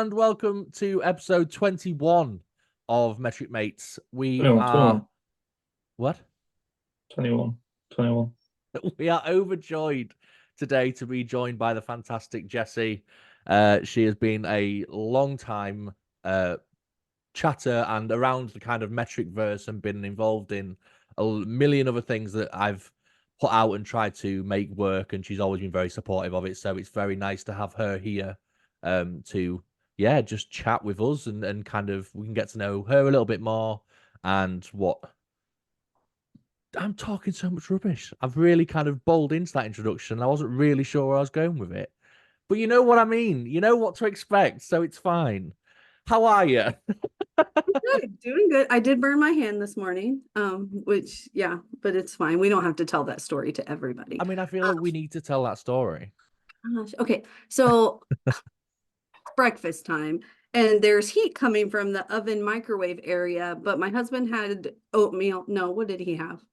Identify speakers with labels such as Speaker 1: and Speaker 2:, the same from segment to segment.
Speaker 1: and welcome to episode 21 of Metric Mates. We
Speaker 2: 21,
Speaker 1: are
Speaker 2: 21,
Speaker 1: what?
Speaker 2: 21, 21.
Speaker 1: We are overjoyed today to be joined by the fantastic Jessie. She has been a long time chatter and around the kind of mmetricverse and been involved in a million other things that I've put out and tried to make work, and she's always been very supportive of it. So it's very nice to have her here to just chat with us and kind of we can get to know her a little bit more. And what I'm talking so much rubbish. I've really kind of bowled into that introduction. I wasn't really sure where I was going with it. But you know what I mean. You know what to expect, so it's fine. How are you?
Speaker 3: Good, doing good. I did burn my hand this morning, which but it's fine. We don't have to tell that story to everybody.
Speaker 1: I mean, I feel like we need to tell that story.
Speaker 3: Gosh, okay, so breakfast time, and there's heat coming from the oven microwave area, but my husband had oatmeal. No, what did he have?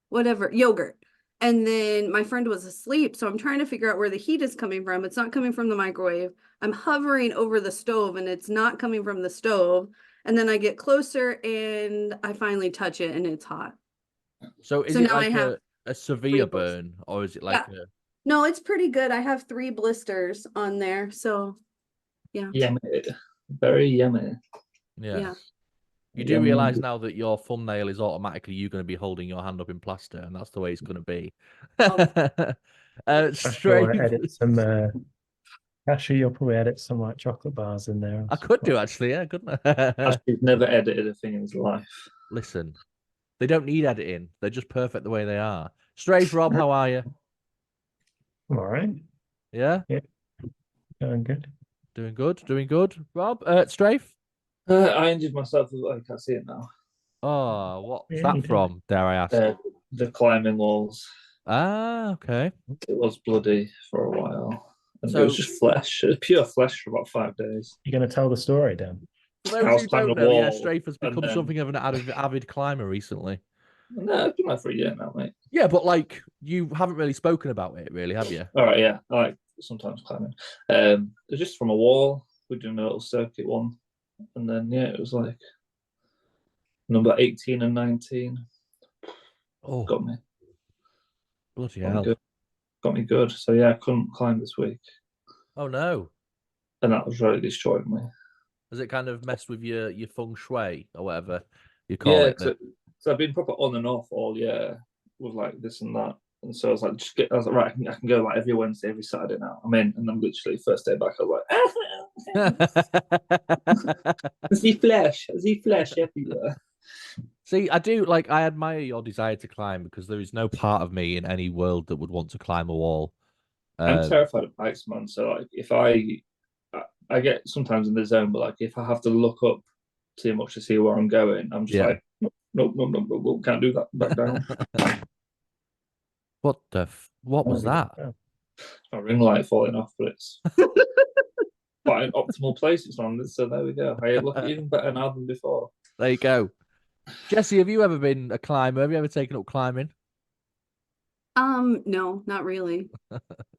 Speaker 3: Whatever, yogurt. And then my friend was asleep, so I'm trying to figure out where the heat is coming from. It's not coming from the microwave. I'm hovering over the stove, and it's not coming from the stove. And then I get closer, and I finally touch it, and it's hot.
Speaker 1: So is
Speaker 3: So
Speaker 1: it
Speaker 3: now I
Speaker 1: like
Speaker 3: have
Speaker 1: a severe
Speaker 3: wrinkles.
Speaker 1: burn, or is it like
Speaker 3: Yeah.
Speaker 1: a...
Speaker 3: No, it's pretty good. I have 3 blisters on there, so yeah.
Speaker 2: Yummy. Very yummy.
Speaker 1: Yeah.
Speaker 3: Yeah.
Speaker 1: You do
Speaker 2: Yummy
Speaker 1: realize
Speaker 2: indeed.
Speaker 1: now that your thumbnail is automatically you going to be holding your hand up in plaster, and that's the way it's going to be.
Speaker 3: Oh.
Speaker 4: I
Speaker 1: Straight.
Speaker 4: want to edit some. Actually, you'll probably edit some like chocolate bars in there.
Speaker 1: I could do actually, yeah, couldn't I?
Speaker 2: He's never edited a thing in his life.
Speaker 1: Listen, they don't need editing. They're just perfect the way they are. Strafe, Rob, how are you?
Speaker 4: I'm all right.
Speaker 1: Yeah?
Speaker 4: Doing good.
Speaker 1: Doing good, doing good. Rob, Strafe?
Speaker 2: I injured myself. I can't see it now.
Speaker 1: Oh, what's
Speaker 4: Yeah, you
Speaker 1: that
Speaker 4: did.
Speaker 1: from, dare I ask?
Speaker 2: The climbing walls.
Speaker 1: Ah, okay.
Speaker 2: It was bloody for a while. And it
Speaker 1: So-
Speaker 2: was just flesh. It was pure flesh for about 5 days.
Speaker 4: You're going to tell the story, Dan?
Speaker 1: For
Speaker 2: I
Speaker 1: those
Speaker 2: was
Speaker 1: who
Speaker 2: climbing
Speaker 1: don't
Speaker 2: a
Speaker 1: know, yeah,
Speaker 2: wall,
Speaker 1: Strafe has
Speaker 2: and
Speaker 1: become
Speaker 2: then-
Speaker 1: something of an avid climber recently.
Speaker 2: No, it's been like for a year now, mate.
Speaker 1: Yeah, but like you haven't really spoken about it, really, have you?
Speaker 2: All right, yeah. I like sometimes climbing. It was just from a wall. We're doing a little circuit one. And then, it was like number 18 and 19.
Speaker 1: Oh,
Speaker 2: Got me.
Speaker 1: bloody
Speaker 2: Got me
Speaker 1: hell!
Speaker 2: good. Got me good. So, I couldn't climb this week.
Speaker 1: Oh no!
Speaker 2: And that was really destroying me.
Speaker 1: Has it kind of messed with your feng shui or whatever you call
Speaker 2: Yeah,
Speaker 1: it?
Speaker 2: because I've been proper on and off all year with like this and that. And so I was like, I was like, right, I can go like every Wednesday, every Saturday now. I'm in. And then literally first day back, I was like, I see flesh everywhere.
Speaker 1: See, I do like. I admire your desire to climb because there is no part of me in any world that would want to climb a wall.
Speaker 2: I'm terrified of heights, man. So like, if I get sometimes in the zone, but like if I have to look up too much to see where I'm going, I'm just like, nope, can't do that. Back down.
Speaker 1: What was that?
Speaker 2: A ring light falling off, but it's quite an optimal place it's on. So there we go. I look even better now than before.
Speaker 1: There you go. Jessie, have you ever been a climber? Have you ever taken up climbing?
Speaker 3: No, not really.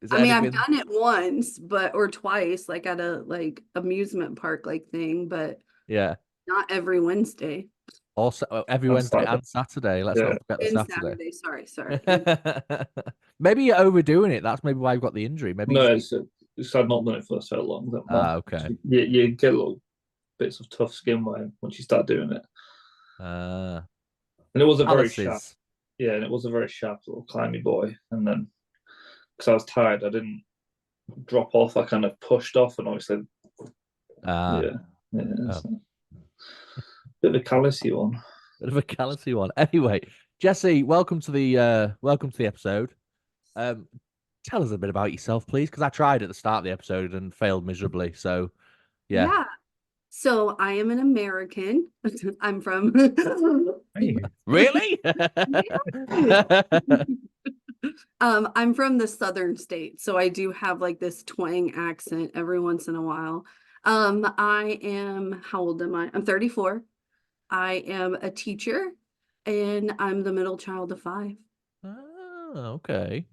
Speaker 1: Is
Speaker 3: I
Speaker 1: there
Speaker 3: mean, I've
Speaker 1: anything-
Speaker 3: done it once, or twice, like at a amusement park thing, but
Speaker 1: Yeah.
Speaker 3: not every Wednesday.
Speaker 1: Also, every
Speaker 2: And
Speaker 1: Wednesday
Speaker 2: Saturday.
Speaker 1: and Saturday. Let's not forget the
Speaker 3: And
Speaker 1: Saturday.
Speaker 3: Sorry.
Speaker 1: Maybe you're overdoing it. That's maybe why you've got the injury. Maybe
Speaker 2: No,
Speaker 1: you
Speaker 2: it's I've not done it for so long.
Speaker 1: okay.
Speaker 2: You get little bits of tough skin once you start doing it. And it was a very sharp, and it was a very sharp little climby boy. And then, because I was tired, I didn't drop off. I kind of pushed off, and obviously,
Speaker 1: Oh.
Speaker 2: so. Bit of a callousy one.
Speaker 1: Bit of a callousy one. Anyway, Jessie, welcome to the episode. Tell us a bit about yourself, please, because I tried at the start of the episode and failed miserably. So, yeah.
Speaker 3: So I am an American. I'm from.
Speaker 1: Really?
Speaker 3: I'm from the southern states, so I do have like this twang accent every once in a while. I am, how old am I? I'm 34. I am a teacher, and I'm the middle child of 5.
Speaker 1: Oh, okay.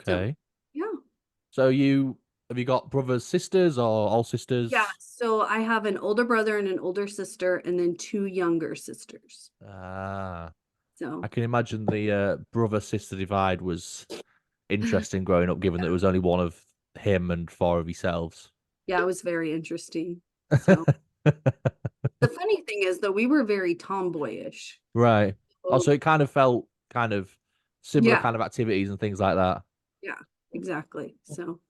Speaker 3: So, yeah.
Speaker 1: So you have you got brothers, sisters, or all sisters?
Speaker 3: Yeah, so I have an older brother and an older sister, and then 2 younger sisters.
Speaker 1: Ah,
Speaker 3: So
Speaker 1: I can imagine the brother-sister divide was interesting growing up, given that it was only one of him and 4 of yourselves.
Speaker 3: yeah, it was very interesting. So the funny thing is, though, we were very tomboyish.
Speaker 1: Right. Also, it kind of felt kind of similar
Speaker 3: Yeah.
Speaker 1: kind of activities and things like that.
Speaker 3: Yeah, exactly. So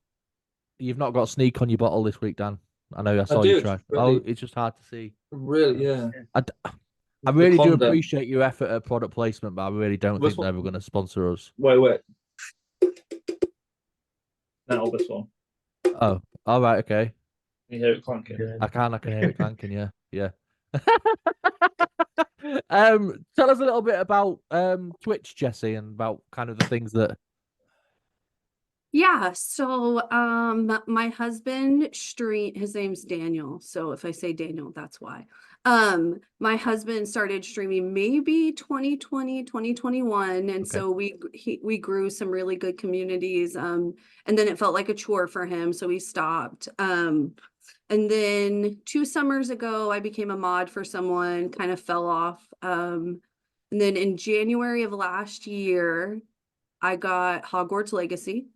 Speaker 1: You've not got sneak on your bottle this week, Dan. I know I saw
Speaker 2: do,
Speaker 1: you
Speaker 2: it's
Speaker 1: try.
Speaker 2: really-
Speaker 1: Oh, it's just hard to see.
Speaker 2: Really, yeah.
Speaker 1: I really do
Speaker 2: condom.
Speaker 1: appreciate your effort at product placement, but I really don't
Speaker 2: This
Speaker 1: think they're ever going to sponsor us.
Speaker 2: Wait. Now this one.
Speaker 1: Oh, all right, okay.
Speaker 2: You hear it clanking?
Speaker 4: Good.
Speaker 1: I can hear it clanking. Yeah. Tell us a little bit about Twitch, Jessie, and about kind of the things that.
Speaker 3: yeah, so my husband his name's Daniel. So if I say Daniel, that's why. My husband started streaming maybe 2020, 2021. And so we grew some really good communities. And then it felt like a chore for him, so we stopped. And then 2 summers ago, I became a mod for someone, kind of fell off. And then in January of last year, I got Hogwarts Legacy.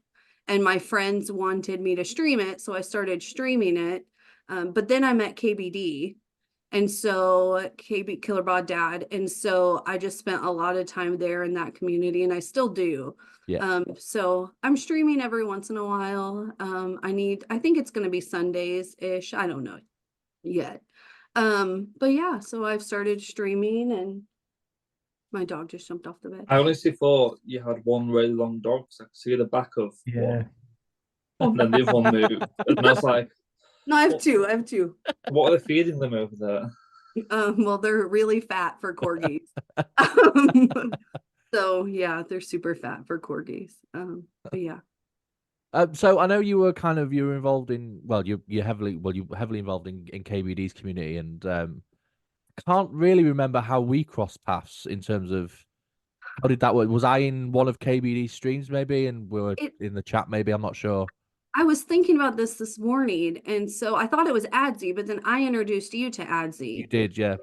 Speaker 3: And my friends wanted me to stream it, so I started streaming it. But then I met KBD, and so KB Killer Bod Dad, and so I just spent a lot of time there in that community, and I still do.
Speaker 1: Yeah.
Speaker 3: So I'm streaming every once in a while. I think it's gonna be Sundays-ish. I don't know yet. But yeah, so I've started streaming, and my dog just jumped off the bed.
Speaker 2: I honestly thought you had one really long dog, because I could see the back of one. And then the other one moved. And I was like,
Speaker 3: No, I have two.
Speaker 2: what are they feeding them over there?
Speaker 3: Well, they're really fat for corgis. So yeah, they're super fat for corgis. But yeah.
Speaker 1: So I know you were involved in you're heavily involved in KBD's community, and can't really remember how we crossed paths in terms of how did that work. Was I in one of KBD's streams maybe, and we were in the chat maybe? I'm not sure.
Speaker 3: I was thinking about this morning, and so I thought it was Adzi, but then I introduced you to Adzi.
Speaker 1: You did, yeah.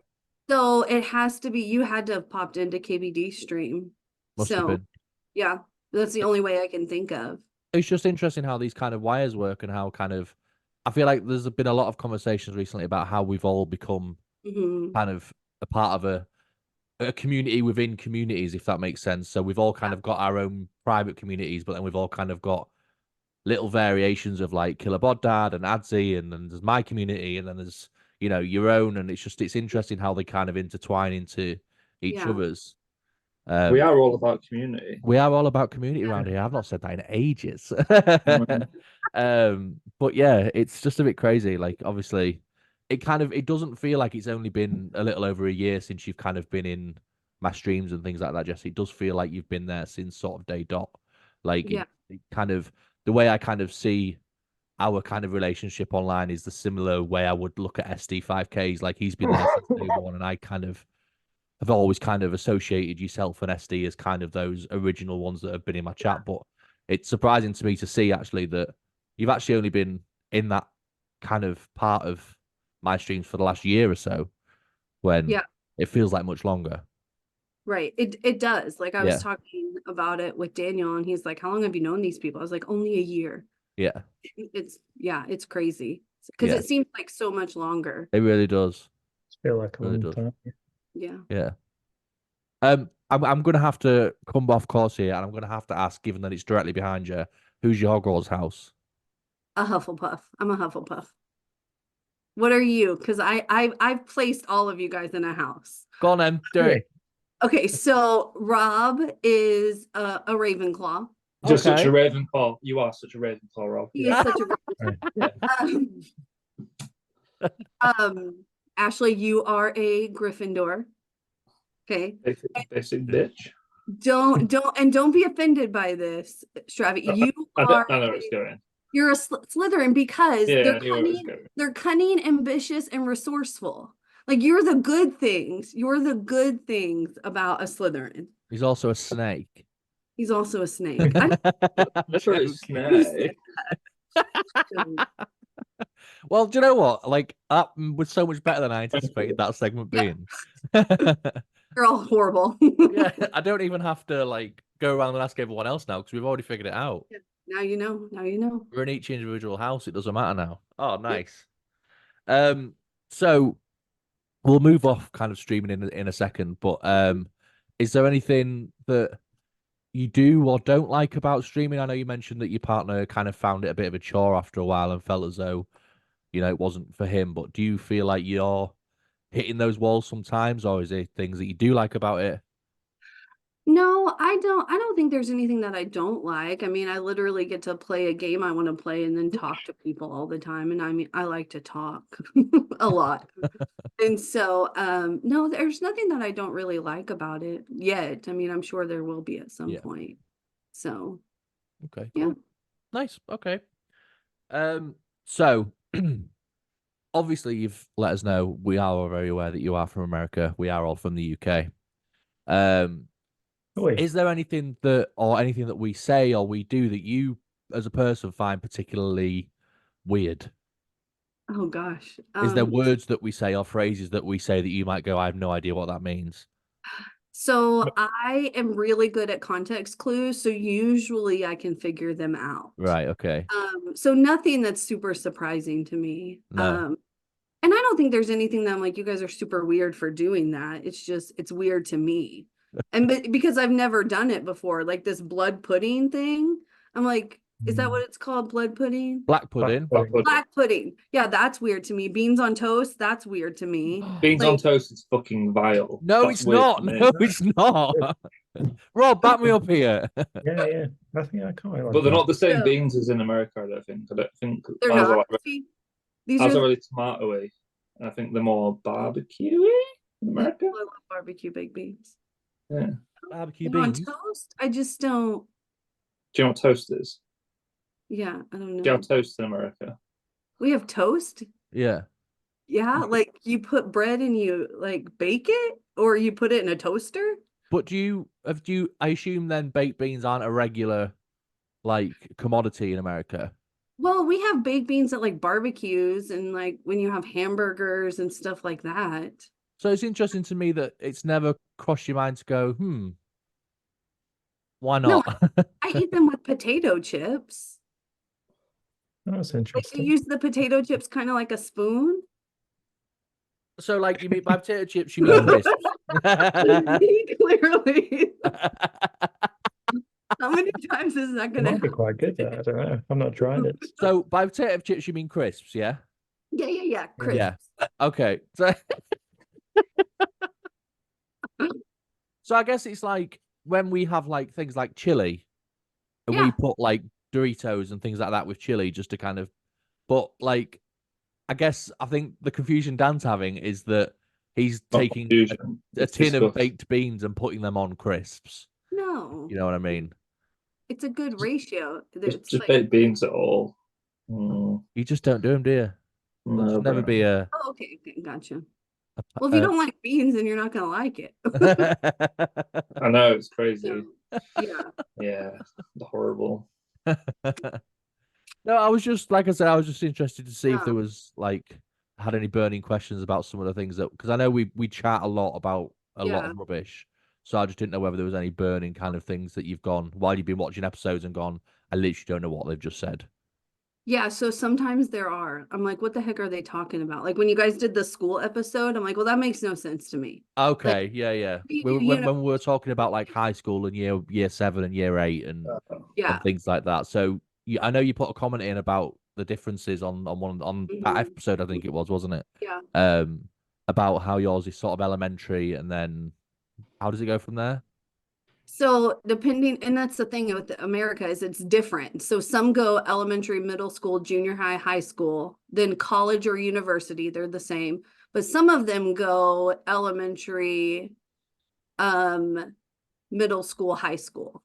Speaker 3: So it has to be you had to have popped into KBD's stream.
Speaker 1: Must have been.
Speaker 3: Yeah, that's the only way I can think of.
Speaker 1: It's just interesting how these kind of wires work, and how I feel like there's been a lot of conversations recently about how we've all become kind of a part of a community within communities, if that makes sense. So we've all kind of got our own private communities, but then we've all kind of got little variations of like Killer Bod Dad and Adzi, and then there's my community, and then there's your own, and it's interesting how they kind of intertwine into each other's.
Speaker 2: We are all about community.
Speaker 1: We are all about community around here. I've not said that in ages. But yeah, it's just a bit crazy. Like, obviously, it doesn't feel like it's only been a little over a year since you've kind of been in my streams and things like that, Jesse. It does feel like you've been there since sort of day dot. Like, it kind of, the way I kind of see our kind of relationship online is the similar way I would look at SD5Ks. Like, he's been there since day one, and I kind of have always kind of associated yourself and SD as kind of those original ones that have been in my chat. But it's surprising to me to see actually that you've actually only been in that kind of part of my streams for the last year or so, when it feels like much longer.
Speaker 3: Right. It does. Like, I was talking about it with Daniel, and he's like, how long have you known these people? I was like, only a year.
Speaker 1: Yeah.
Speaker 3: It's crazy. Because it seems like so much longer.
Speaker 1: It really does.
Speaker 4: I feel like a long time.
Speaker 3: Yeah.
Speaker 1: I'm gonna have to come off course here, and I'm gonna have to ask, given that it's directly behind you, who's your Hogwarts house?
Speaker 3: A Hufflepuff. I'm a Hufflepuff. What are you? Because I've placed all of you guys in a house.
Speaker 1: Go on then, do it.
Speaker 3: Okay, so Rob is a Ravenclaw.
Speaker 2: Just such a Ravenclaw. You are such a Ravenclaw, Rob.
Speaker 3: He is such a Ashley, you are a Gryffindor. Okay.
Speaker 2: Basic bitch.
Speaker 3: Don't be offended by this, Stravi. You
Speaker 2: I know where it's going.
Speaker 3: You're a Slytherin because they're cunning, ambitious, and resourceful. Like, you're the good things. You're the good things about a Slytherin.
Speaker 1: He's also a snake.
Speaker 3: He's also a snake.
Speaker 2: That's right, snake.
Speaker 1: Well, do you know what? Like that was so much better than I anticipated that segment being.
Speaker 3: You're all horrible.
Speaker 1: Yeah, I don't even have to like go around and ask everyone else now because we've already figured it out.
Speaker 3: Now you know. Now you know.
Speaker 1: We're in each individual house. It doesn't matter now. Oh, nice. So we'll move off kind of streaming in a second, but is there anything that you do or don't like about streaming? I know you mentioned that your partner kind of found it a bit of a chore after a while and felt as though, it wasn't for him, but do you feel like you're hitting those walls sometimes, or is there things that you do like about it?
Speaker 3: No, I don't think there's anything that I don't like. I mean, I literally get to play a game I want to play and then talk to people all the time. And I mean, I like to talk a lot. And so, no, there's nothing that I don't really like about it yet. I mean, I'm sure there will be at some point. So,
Speaker 1: okay, cool. Yeah. Nice. Okay. So obviously you've let us know, we are all very aware that you are from America. We are all from the UK. Is there anything that we say or we do that you as a person find particularly weird?
Speaker 3: Oh gosh.
Speaker 1: Is there words that we say or phrases that we say that you might go, I have no idea what that means?
Speaker 3: So I am really good at context clues, so usually I can figure them out.
Speaker 1: Right, okay.
Speaker 3: So nothing that's super surprising to me.
Speaker 1: No.
Speaker 3: And I don't think there's anything that I'm like, you guys are super weird for doing that. It's weird to me. And because I've never done it before, like this blood pudding thing. I'm like, is that what it's called? Blood pudding?
Speaker 1: Black pudding.
Speaker 3: Black pudding. Yeah, that's weird to me. Beans on toast, that's weird to me.
Speaker 2: Beans on toast is fucking vile.
Speaker 1: No, it's not. No, it's not. Rob, back me up here.
Speaker 4: Yeah. I think I can't.
Speaker 2: But they're not the same beans as in America, I don't think.
Speaker 3: They're not.
Speaker 2: These are really tomatoey. I think they're more barbecue-y in America.
Speaker 3: I love barbecue baked beans.
Speaker 2: Yeah.
Speaker 1: Barbecue beans.
Speaker 3: On toast? I just don't.
Speaker 2: Do you know what toast is?
Speaker 3: Yeah, I don't know.
Speaker 2: Do you have toast in America?
Speaker 3: We have toast?
Speaker 1: Yeah.
Speaker 3: Yeah, like you put bread and you like bake it, or you put it in a toaster?
Speaker 1: But I assume then baked beans aren't a regular like commodity in America?
Speaker 3: Well, we have baked beans at like barbecues and like when you have hamburgers and stuff like that.
Speaker 1: So it's interesting to me that it's never crossed your mind to go, why not?
Speaker 3: No, I eat them with potato chips.
Speaker 4: That's
Speaker 3: Like
Speaker 4: interesting.
Speaker 3: you use the potato chips kind of like a spoon.
Speaker 1: So like you mean by potato chips, you mean crisps?
Speaker 3: Clearly. How many times is that
Speaker 4: It
Speaker 3: gonna
Speaker 4: might be
Speaker 3: happen?
Speaker 4: quite good. I don't know. I've not tried it.
Speaker 1: So by potato chips, you mean crisps, yeah?
Speaker 3: Yeah. Crisps.
Speaker 1: Yeah. Okay. So I guess it's like when we have like things like chili, and we put like Doritos and things like that with chili just to kind of, but like, I think the confusion Dan's having is that he's taking a tin of baked beans and putting them on crisps.
Speaker 3: No.
Speaker 1: You know what I mean?
Speaker 3: It's a good ratio.
Speaker 2: It's just like, baked beans at all.
Speaker 1: You just don't do them, do you?
Speaker 2: No,
Speaker 1: There'll never be a...
Speaker 3: Oh, okay, gotcha. Well, if you don't like beans, then you're not going to like it.
Speaker 2: I know, it's crazy.
Speaker 3: So,
Speaker 2: yeah, horrible.
Speaker 1: No, I was just, like I said, I was just interested to see if there was, like, had any burning questions about some of the things that... Because I know we chat a lot about a lot of rubbish. So I just didn't know whether there was any burning kind of things that you've gone, while you've been watching episodes and gone, I literally don't know what they've just said.
Speaker 3: Yeah, so sometimes there are. I'm like, what the heck are they talking about? Like when you guys did the school episode, I'm like, well, that makes no sense to me.
Speaker 1: Okay,
Speaker 3: like,
Speaker 1: yeah. When we were talking about like high school and year 7 and year 8 and things like that. So I know you put a comment in about the differences on that episode, I think it was, wasn't it?
Speaker 3: Yeah.
Speaker 1: About how yours is sort of elementary, and then how does it go from there?
Speaker 3: So depending, and that's the thing with America is it's different. So some go elementary, middle school, junior high, high school, then college or university, they're the same. But some of them go elementary, middle school, high school.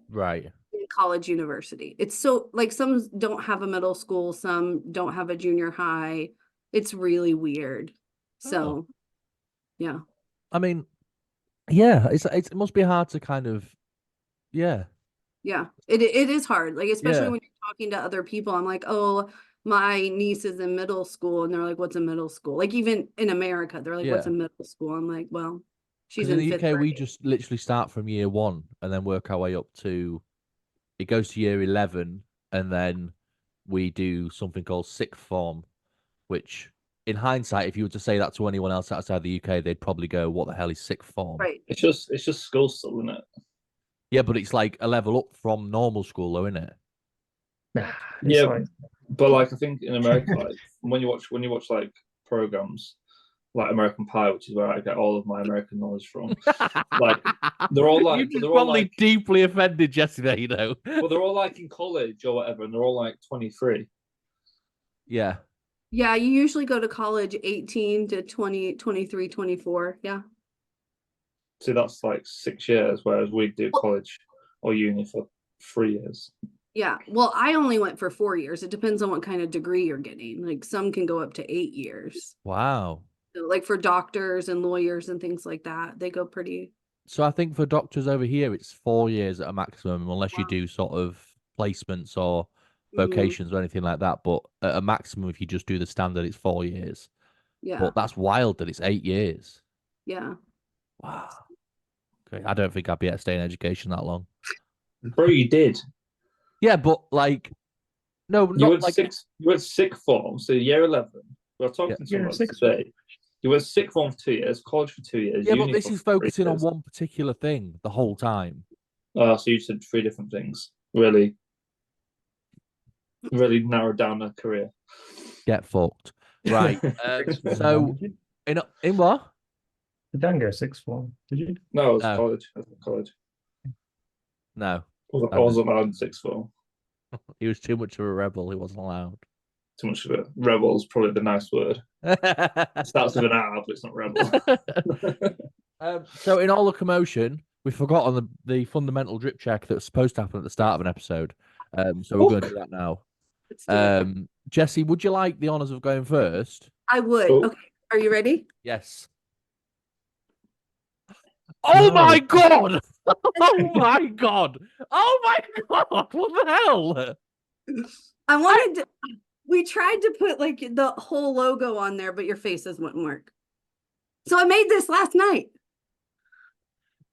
Speaker 1: Right.
Speaker 3: College, university. It's so like some don't have a middle school, some don't have a junior high. It's really weird. So yeah.
Speaker 1: I mean, yeah, it must be hard to kind of, yeah.
Speaker 3: It is hard, like especially when you're talking to other people, I'm like, oh, my niece is in middle school, and they're like, what's a middle school? Like even in America, they're like, what's a middle school? I'm like, well, she's
Speaker 1: in
Speaker 3: in
Speaker 1: the
Speaker 3: fifth
Speaker 1: UK, we
Speaker 3: grade.
Speaker 1: just literally start from year 1 and then work our way up to. It goes to year 11, and then we do something called sixth form, which, in hindsight, if you were to say that to anyone else outside the UK, they'd probably go, "What the hell is sixth form?"
Speaker 3: Right.
Speaker 2: It's just school still, isn't it?
Speaker 1: Yeah, but it's like a level up from normal school, though, isn't it?
Speaker 4: Nah,
Speaker 2: Yeah,
Speaker 4: like,
Speaker 2: but like I think in America, like when you watch like programs like American Pie, which is where I get all of my American knowledge from. Like they're all like,
Speaker 1: you just
Speaker 2: they're all
Speaker 1: probably
Speaker 2: like,
Speaker 1: deeply offended Jessie there, you know.
Speaker 2: well, they're all like in college or whatever, and they're all like 23.
Speaker 1: Yeah.
Speaker 3: Yeah, you usually go to college 18 to 20, 23, 24. Yeah.
Speaker 2: So that's like 6 years, whereas we do college or uni for 3 years.
Speaker 3: Yeah. Well, I only went for 4 years. It depends on what kind of degree you're getting. Like some can go up to 8 years.
Speaker 1: Wow.
Speaker 3: So, like for doctors and lawyers and things like that, they go pretty.
Speaker 1: So I think for doctors over here, it's 4 years at a maximum, unless you
Speaker 3: Wow.
Speaker 1: do sort of placements or
Speaker 3: Mhm.
Speaker 1: vocations or anything like that. But at a maximum, if you just do the standard, it's 4 years.
Speaker 3: Yeah.
Speaker 1: But that's wild that it's 8 years.
Speaker 3: Yeah.
Speaker 1: Wow. Okay. I don't think I'd be able to stay in education that long.
Speaker 2: Bro, you did.
Speaker 1: Yeah, but like, no,
Speaker 2: You
Speaker 1: not
Speaker 2: went
Speaker 1: like
Speaker 2: sixth. You went sixth form, so year 11. We were talking to someone today. You went sixth form for 2 years, college for 2 years.
Speaker 1: Yeah,
Speaker 2: uni
Speaker 1: but this
Speaker 2: for
Speaker 1: is
Speaker 2: 3
Speaker 1: focusing on
Speaker 2: years.
Speaker 1: one particular thing the whole time.
Speaker 2: Oh, so you said 3 different things. Really, really narrowed down their career.
Speaker 1: Get fucked. Right. So in what?
Speaker 4: Did Dan go sixth form? Did you?
Speaker 2: No, it was
Speaker 1: No.
Speaker 2: college. I was in college.
Speaker 1: No.
Speaker 2: I wasn't allowed in sixth form.
Speaker 1: He was too much of a rebel. He wasn't allowed.
Speaker 2: Too much of it. Rebel is probably the nice word. It starts with an R, but it's not rebel.
Speaker 1: So in all the commotion, we forgot on the fundamental drip check that was supposed to happen at the start of an episode. So we're going to do that now.
Speaker 3: Let's do it.
Speaker 1: Jesse, would you like the honors of going first?
Speaker 3: I would.
Speaker 2: Oh.
Speaker 3: Okay. Are you ready?
Speaker 1: Yes. Oh
Speaker 4: No.
Speaker 1: my god! Oh my god! Oh my god! What the hell?
Speaker 3: I wanted to, we tried to put like the whole logo on there, but your faces wouldn't work. So I made this last night.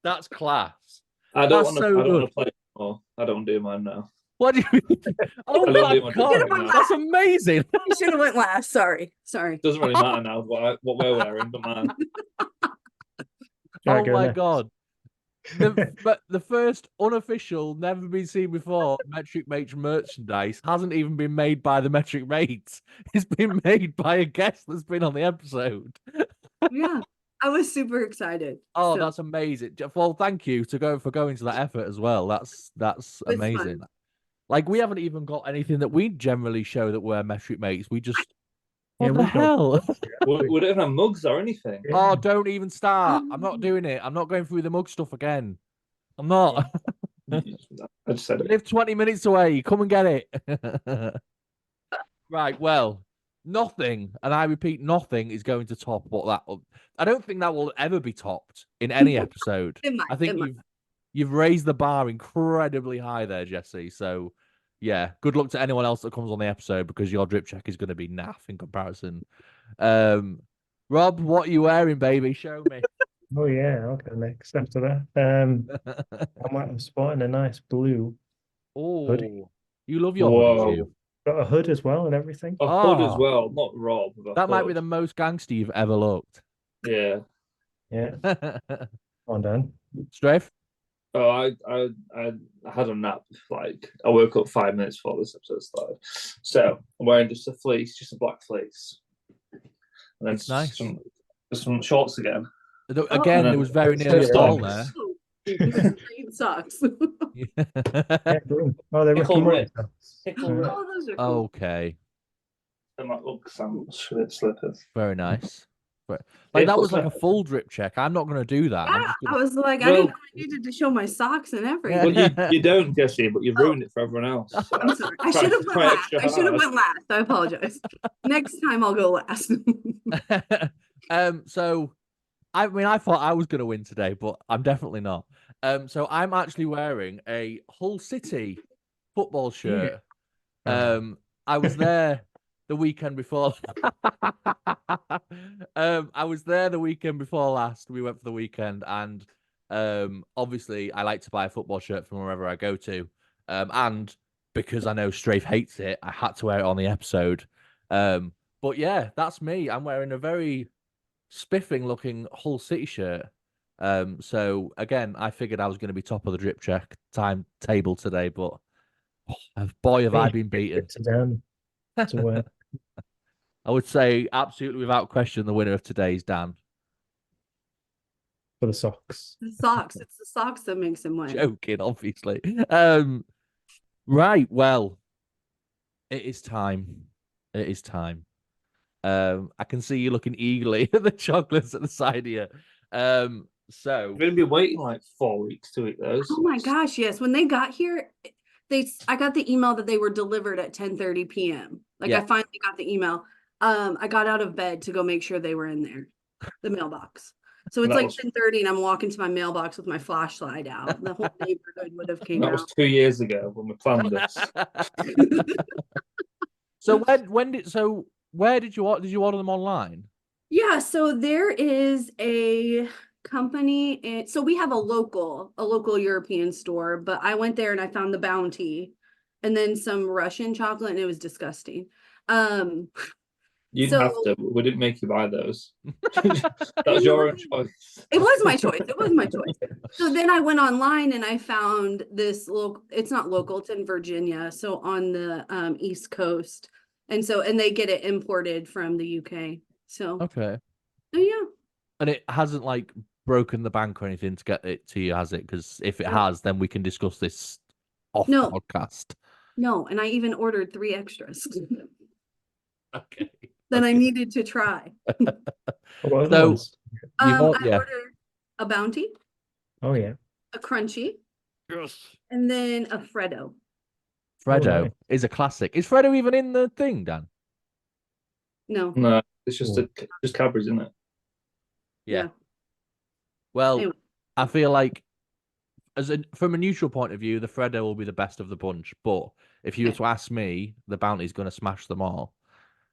Speaker 1: That's class.
Speaker 2: I don't
Speaker 1: That's
Speaker 2: want to.
Speaker 1: so
Speaker 2: I don't want
Speaker 1: good.
Speaker 2: to play anymore. I don't want to do mine now.
Speaker 1: What do you mean? Oh
Speaker 2: I don't
Speaker 1: my
Speaker 2: do my
Speaker 1: god!
Speaker 2: drip check
Speaker 1: That's amazing.
Speaker 3: You should have went last. Sorry.
Speaker 2: Doesn't really matter now what we're wearing, but man.
Speaker 1: Oh my god. But the first unofficial, never been seen before MMetric Mates merchandise hasn't even been made by the MMetric Mates. It's been made by a guest that's been on the episode.
Speaker 3: Yeah. I was super excited.
Speaker 1: Oh,
Speaker 3: So,
Speaker 1: that's amazing. Well, thank you for going to that effort as well. That's amazing.
Speaker 3: fun.
Speaker 1: Like, we haven't even got anything that we generally show that we're MMetric Mates. We just
Speaker 4: Yeah,
Speaker 1: what the
Speaker 4: we've got-
Speaker 1: hell?
Speaker 2: We don't even have mugs or anything.
Speaker 4: Yeah.
Speaker 1: Oh, don't even start. I'm not doing it. I'm not going through the mug stuff again. I'm not.
Speaker 2: I just said
Speaker 1: You
Speaker 2: it.
Speaker 1: live 20 minutes away. Come and get it. Right. Well, nothing, and I repeat, nothing is going to top what that. I don't think that will ever be topped in any episode.
Speaker 3: It might,
Speaker 1: I think
Speaker 3: it might.
Speaker 1: you've raised the bar incredibly high there, Jesse. So, yeah, good luck to anyone else that comes on the episode because your drip check is going to be naff in comparison. Rob, what are you wearing, baby? Show me.
Speaker 4: Oh yeah, okay. Next after that, I might have spotted a nice blue.
Speaker 1: Oh,
Speaker 4: Hoodie.
Speaker 1: you love your
Speaker 2: Whoa.
Speaker 1: hoodie too.
Speaker 4: Got a hood as well and everything.
Speaker 2: A hood as
Speaker 1: Oh.
Speaker 2: well, not Rob. With a
Speaker 1: That might be
Speaker 2: hood.
Speaker 1: the most gangster you've ever looked.
Speaker 2: Yeah.
Speaker 4: Yeah, on Dan.
Speaker 1: Strafe?
Speaker 2: Oh, I had a nap. Like I woke up 5 minutes before this episode started. So I'm wearing just a fleece, just a black fleece, and then
Speaker 1: It's nice.
Speaker 2: some shorts again.
Speaker 1: Again,
Speaker 2: Oh.
Speaker 1: there was very
Speaker 4: That's
Speaker 1: nearly a
Speaker 4: so
Speaker 1: stall
Speaker 4: nice.
Speaker 1: there.
Speaker 3: Green socks.
Speaker 4: Yeah, green. Oh, they're
Speaker 2: Pickle
Speaker 4: Rick and Morty
Speaker 2: Rick.
Speaker 4: socks.
Speaker 2: Pickle
Speaker 4: Yeah.
Speaker 2: Rick.
Speaker 3: Oh, those are cool.
Speaker 1: Okay,
Speaker 2: And my Uggs and slippers.
Speaker 1: very nice. Like that was like a full drip check. I'm not going to do that. I'm
Speaker 3: Yeah,
Speaker 1: just
Speaker 3: I
Speaker 1: gonna...
Speaker 3: was like, I
Speaker 2: Well-
Speaker 3: didn't know I needed to show my socks and everything.
Speaker 2: Well, you don't, Jessie, but you've ruined it for everyone else. So.
Speaker 3: I'm sorry. I
Speaker 2: Try-
Speaker 3: should have went
Speaker 2: try
Speaker 3: last.
Speaker 2: extra
Speaker 3: I should have
Speaker 2: hard.
Speaker 3: went last. I apologize. Next time I'll go last.
Speaker 1: So, I mean, I thought I was going to win today, but I'm definitely not. So I'm actually wearing a Hull City football shirt. I was there the weekend before. I was there the weekend before last. We went for the weekend, and obviously I like to buy a football shirt from wherever I go to. And because I know Strafe hates it, I had to wear it on the episode. But yeah, that's me. I'm wearing a very spiffing looking Hull City shirt. So again, I figured I was going to be top of the drip check timetable today, but boy, have I been beaten.
Speaker 4: To wear.
Speaker 1: I would say absolutely without question the winner of today is Dan.
Speaker 4: For the socks.
Speaker 3: The socks. It's the socks that makes him win.
Speaker 1: Joking, obviously. Right, well, it is time. It is time. I can see you looking eagerly at the chocolates at the side here. So
Speaker 2: we're gonna be waiting like 4 weeks to eat those.
Speaker 3: Oh my gosh, yes. When they got here, I got the email that they were delivered at 10:30 p.m. Like I finally got the email. I got out of bed to go make sure they were in there, the mailbox. So it's like 10:30 and I'm walking to my mailbox with my flashlight out. The whole neighborhood would have came out.
Speaker 2: That was 2 years ago when we planned this.
Speaker 1: So where did you order them online?
Speaker 3: Yeah, so there is a company, so we have a local European store, but I went there and I found the Bounty and then some Russian chocolate and it was disgusting.
Speaker 2: You'd have to. We didn't make you buy those. That was your own choice.
Speaker 3: It was my choice. It was my choice. So then I went online and I found this local. It's not local. It's in Virginia, so on the East Coast, and they get it imported from the UK. So
Speaker 1: okay.
Speaker 3: Oh yeah.
Speaker 1: And it hasn't like broken the bank or anything to get it to you, has it? Because if it has, then we can discuss this off podcast.
Speaker 3: No, and I even ordered 3 extras.
Speaker 1: Okay.
Speaker 3: Then I needed to try.
Speaker 1: So
Speaker 3: I ordered a Bounty.
Speaker 4: Oh yeah.
Speaker 3: A Crunchy.
Speaker 1: Yes.
Speaker 3: And then a Freddo.
Speaker 1: Freddo is a classic. Is Freddo even in the thing, Dan?
Speaker 3: No.
Speaker 2: No, it's just just Cadbury's, isn't it?
Speaker 1: Yeah. Well, anyway. I feel like from a neutral point of view, the Freddo will be the best of the bunch. But if you were to ask me, the Bounty's going to smash them all.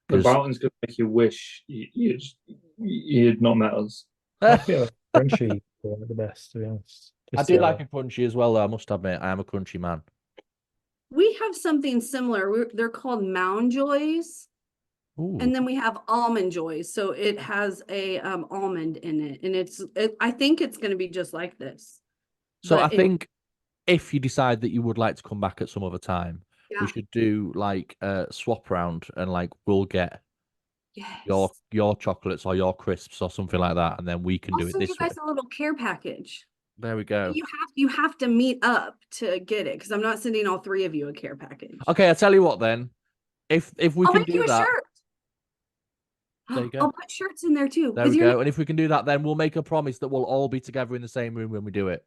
Speaker 2: The Bounty's going to make you wish you'd not met us.
Speaker 4: I feel like Crunchy are the best, to be honest.
Speaker 1: I do like a Crunchy as well, though, I must admit. I am a Crunchy man.
Speaker 3: We have something similar. They're called Mound Joys. Ooh. And then we have Almond Joys. So it has a almond in it. And I think it's going to be just like this.
Speaker 1: So I think if you decide that you would like to come back at some other time, we should do like a swap round and like we'll get your chocolates or your crisps or something like that, and then we can do it this way.
Speaker 3: You guys a little care package.
Speaker 1: There we go.
Speaker 3: You have to meet up to get it because I'm not sending all 3 of you a care package.
Speaker 1: Okay, I'll tell you what then. If we can do that,
Speaker 3: shirt.
Speaker 1: There you go.
Speaker 3: I'll put shirts in there too.
Speaker 1: There we go. And if we can do that, then we'll make a promise that we'll all be together in the same room when we do it.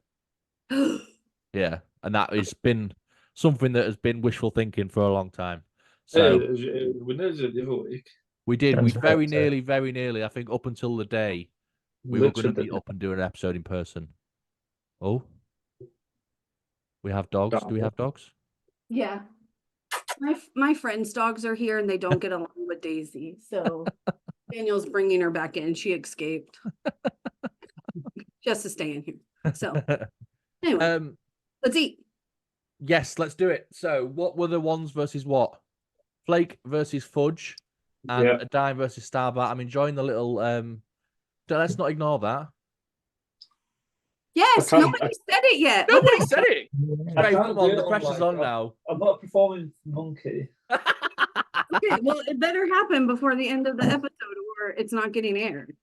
Speaker 1: Yeah, and that has been something that has been wishful thinking for a long time. So
Speaker 2: we did it the other week.
Speaker 1: We did. We very nearly, I think, up until the day we were going to meet up and do an episode in person. Oh, we have dogs. Do we have dogs?
Speaker 3: Yeah. My friend's dogs are here and they don't get along with Daisy. So Daniel's bringing her back in. She escaped just to stay in here. So anyway, let's eat.
Speaker 1: Yes, let's do it. So what were the ones versus what? Flake versus fudge and a dime versus Starbat. I'm enjoying the little let's not ignore that.
Speaker 3: Yes, nobody said it yet.
Speaker 1: Nobody said it. Right, come on, the pressure's on now.
Speaker 2: I'm not a performing monkey.
Speaker 3: Okay, well, it better happen before the end of the episode or it's not getting aired.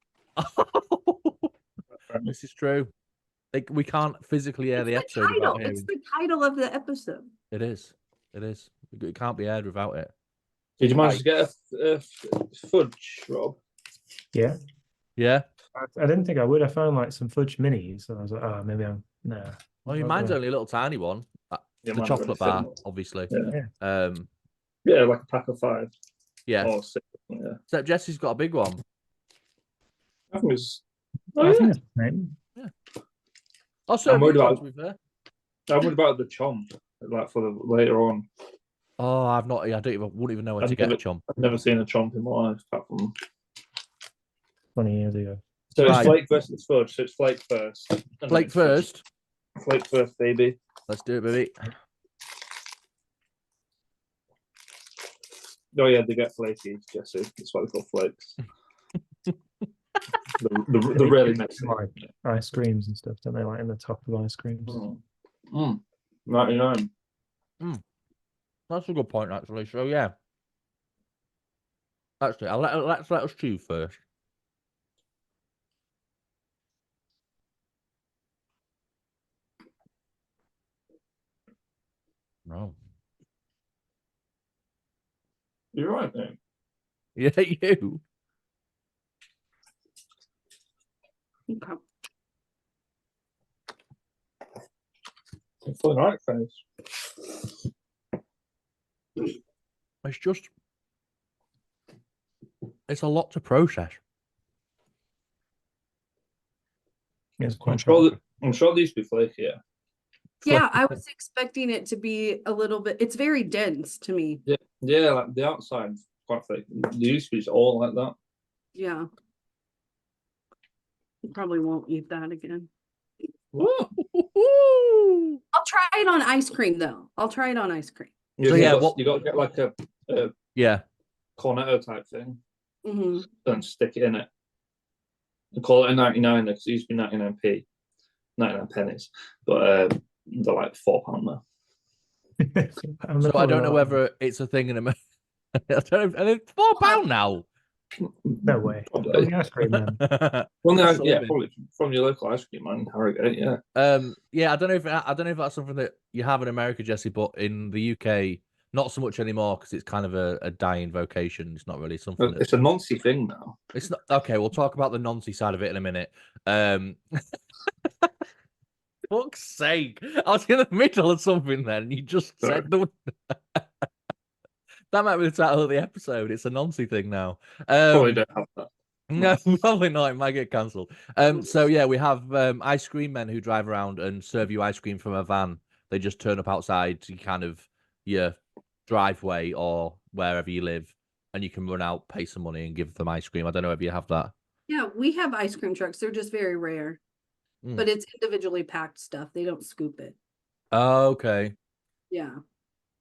Speaker 1: This is true. Like, we can't physically air the episode without hearing.
Speaker 3: It's the title of the episode.
Speaker 1: It is. It can't be aired without it.
Speaker 2: Did you manage to get a fudge, Rob?
Speaker 4: Yeah.
Speaker 1: Yeah.
Speaker 4: I didn't think I would. I found like some fudge minis, and I was like, oh, maybe I'm
Speaker 1: Well, mine's only a little tiny one. The chocolate bar, obviously.
Speaker 2: Yeah. Like a pack of 5.
Speaker 1: Yeah.
Speaker 2: Or 6. Yeah.
Speaker 1: Except Jessie's got a big one.
Speaker 2: I think it's.
Speaker 1: Yeah. Also,
Speaker 2: I'm worried about the chomp, like for the later on.
Speaker 1: Oh, I wouldn't even know where to get a chomp.
Speaker 2: I've never seen a chomp in my life apart from
Speaker 4: 20 years ago.
Speaker 2: So
Speaker 1: Right.
Speaker 2: it's flake versus fudge. So it's flake first.
Speaker 1: Flake first.
Speaker 2: Flake first, baby.
Speaker 1: Let's do it, baby.
Speaker 2: Oh yeah, they get flaky, Jessie. That's why they call flakes. the really messy.
Speaker 4: Like ice creams and stuff, don't they? Like in the top of ice creams.
Speaker 2: 99.
Speaker 1: That's a good point, actually. So yeah, actually, let's let us choose first. No.
Speaker 2: You're right, mate.
Speaker 1: Yeah, you.
Speaker 3: Okay.
Speaker 2: It's all right, friends.
Speaker 1: It's a lot to process.
Speaker 4: It's quite
Speaker 2: I'm sure these be flaky, yeah.
Speaker 3: Yeah, I was expecting it to be a little bit. It's very dense to me.
Speaker 2: Yeah, like the outside's quite flaky. The used to be all like that.
Speaker 3: Yeah. You probably won't eat that again.
Speaker 2: Woo!
Speaker 3: I'll try it on ice cream though. I'll try it on ice cream.
Speaker 2: So
Speaker 1: yeah,
Speaker 2: you got to get like a cornetto type thing and stick it in it. And call it a 99 because it used to be 99p, 99 pennies, but they're like £4 now.
Speaker 1: So I don't know whether it's a thing in America. I don't know. And it's £4 now.
Speaker 4: No way. Probably ice cream man.
Speaker 2: Probably from your local ice cream man in Harrogate. Yeah.
Speaker 1: Yeah. I don't know if that's something that you have in America, Jessie, but in the UK, not so much anymore because it's kind of a dying vocation. It's not really something.
Speaker 2: It's a noncy thing now.
Speaker 1: It's not okay. We'll talk about the noncy side of it in a minute. Fuck's sake! I was in the middle of something then, and you just said the. That might be the title of the episode. It's a noncy thing now.
Speaker 2: Probably don't have that.
Speaker 1: No, probably not. It might get cancelled. So yeah, we have ice cream men who drive around and serve you ice cream from a van. They just turn up outside to kind of your driveway or wherever you live, and you can run out, pay some money, and give them ice cream. I don't know if you have that.
Speaker 3: Yeah, we have ice cream trucks. They're just very rare, but it's individually packed stuff. They don't scoop it.
Speaker 1: Oh, okay.
Speaker 3: Yeah.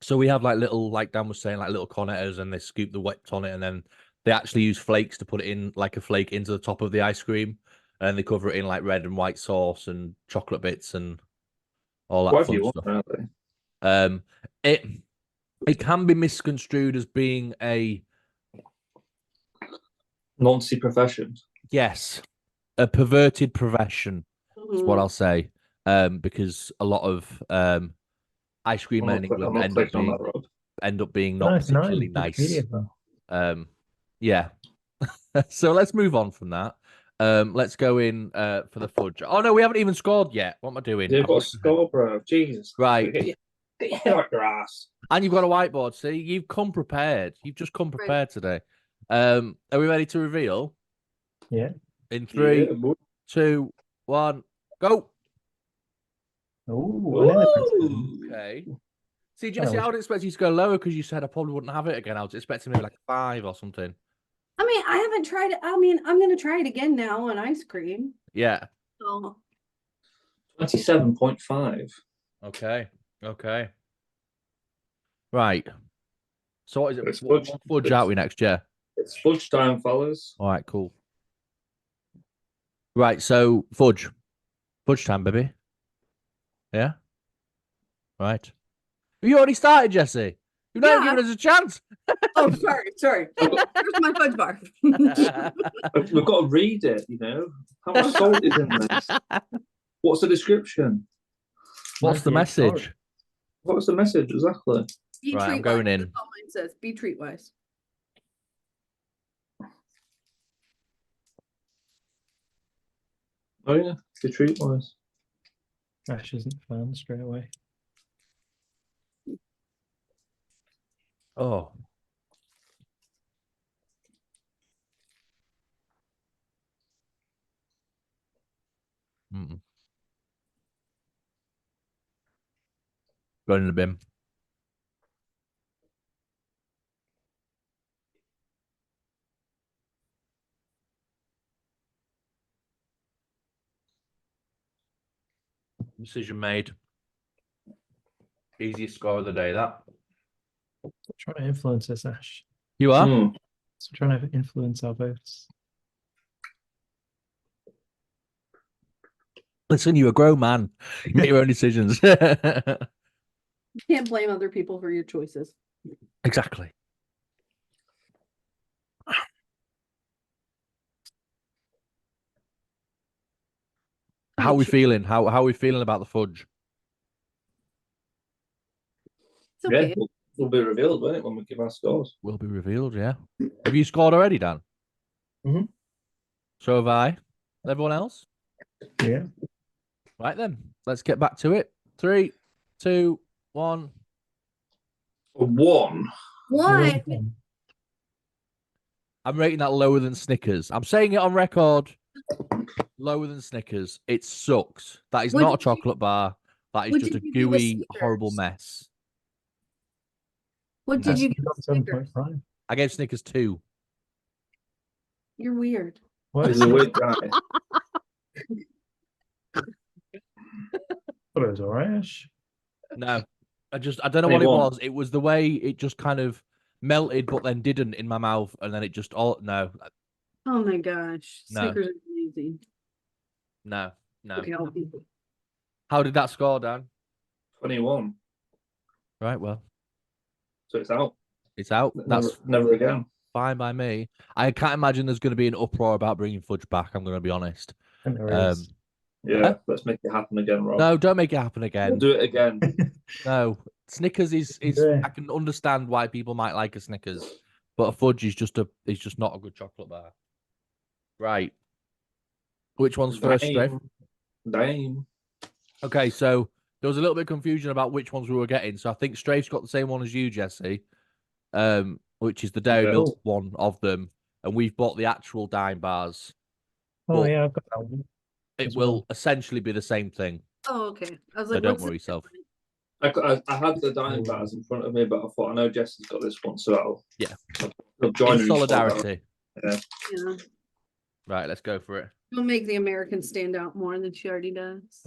Speaker 1: So we have like little, like Dan was saying, like little cornettos, and they scoop the whipped on it, and then they actually use flakes to put it in, like a flake into the top of the ice cream, and they cover it in like red and white sauce and chocolate bits and all that fun stuff. It can be misconstrued as being a
Speaker 2: noncy profession.
Speaker 1: Yes, a perverted profession is what I'll say. Because a lot of ice cream men in England end up being not particularly nice. Yeah. So let's move on from that. Let's go in for the fudge. Oh no, we haven't even scored yet. What am I doing?
Speaker 2: You've got to score, bro. Jesus.
Speaker 1: Right.
Speaker 2: Get your head out your ass.
Speaker 1: And you've got a whiteboard. See, you've come prepared. You've just come prepared today. Are we ready to reveal?
Speaker 4: Yeah.
Speaker 1: In 3, 2, 1, go.
Speaker 4: Oh,
Speaker 1: okay. See, Jessie, I would expect you to go lower because you said I probably wouldn't have it again. I was expecting maybe like a 5 or something.
Speaker 3: I mean, I haven't tried it. I mean, I'm going to try it again now on ice cream.
Speaker 1: Yeah.
Speaker 3: So
Speaker 2: 27.5.
Speaker 1: Okay. Right. So what is it?
Speaker 2: What
Speaker 1: fudge out we next, yeah?
Speaker 2: It's fudge time, fellas.
Speaker 1: All right, cool. Right, so fudge. Fudge time, baby. Yeah? Right. Have you already started, Jessie? You've not even given us a chance.
Speaker 3: Oh, sorry. Where's my fudge bar?
Speaker 2: We've got to read it, you know. How much salt is in this? What's the description?
Speaker 1: What's the message?
Speaker 2: What's the message exactly?
Speaker 1: Right, I'm going in.
Speaker 3: That's all mine says. Be treat-wise.
Speaker 2: Oh yeah, be treat-wise.
Speaker 4: Ash isn't found straight away.
Speaker 1: Oh. Going in the bin. Decision made. Easiest score of the day, that.
Speaker 4: Trying to influence this, Ash.
Speaker 1: You are?
Speaker 4: So trying to influence our votes.
Speaker 1: Listen, you're a grown man. You make your own decisions.
Speaker 3: You can't blame other people for your choices.
Speaker 1: Exactly. How are we feeling? How are we feeling about the fudge?
Speaker 3: It's okay.
Speaker 2: Yeah, will be revealed, won't it, when we give our scores?
Speaker 1: Will be revealed, yeah. Have you scored already, Dan?
Speaker 2: Mm-hmm.
Speaker 1: So have I. Everyone else?
Speaker 4: Yeah.
Speaker 1: Right then, let's get back to it. 3, 2, 1.
Speaker 2: One.
Speaker 3: Why?
Speaker 1: I'm rating that lower than Snickers. I'm saying it on record. Lower than Snickers. It sucks. That is not a chocolate bar. That is just a gooey, horrible mess.
Speaker 3: What did you give
Speaker 4: Snickers? 7.5.
Speaker 1: I gave Snickers 2.
Speaker 3: You're weird.
Speaker 4: What
Speaker 2: He's a weird guy.
Speaker 4: But it was alright, Ash.
Speaker 1: No, I don't know what it was. It was the way it just kind of melted, but then didn't in my mouth, and then it just no.
Speaker 3: Oh my gosh,
Speaker 1: No.
Speaker 3: Snickers are amazing.
Speaker 1: No.
Speaker 3: Okay,
Speaker 1: How did that score, Dan?
Speaker 2: 21.
Speaker 1: Right, well,
Speaker 2: so it's out.
Speaker 1: It's out. That's
Speaker 2: never again.
Speaker 1: Fine by me. I can't imagine there's going to be an uproar about bringing fudge back. I'm going to be honest.
Speaker 4: And there is.
Speaker 2: Yeah, let's make it happen again, Rob.
Speaker 1: No, don't make it happen again.
Speaker 2: We'll do it again.
Speaker 1: No, Snickers is.
Speaker 4: Yeah.
Speaker 1: I can understand why people might like a Snickers, but a fudge is just not a good chocolate bar. Right. Which one's first, Strafe?
Speaker 2: Dame.
Speaker 1: Okay, so there was a little bit of confusion about which ones we were getting. So I think Strafe's got the same one as you, Jessie, which is the dairy milk one of them, and we've bought the actual dime bars.
Speaker 4: Oh yeah, I've got that one.
Speaker 1: It will essentially be the same thing.
Speaker 3: Oh, okay. I was
Speaker 1: So
Speaker 3: like,
Speaker 1: don't worry yourself.
Speaker 2: I had the dime bars in front of me, but I thought I know Jessie's got this one, so I'll join her
Speaker 1: in solidarity.
Speaker 3: Yeah.
Speaker 1: Right, let's go for it.
Speaker 3: It'll make the American stand out more than she already does.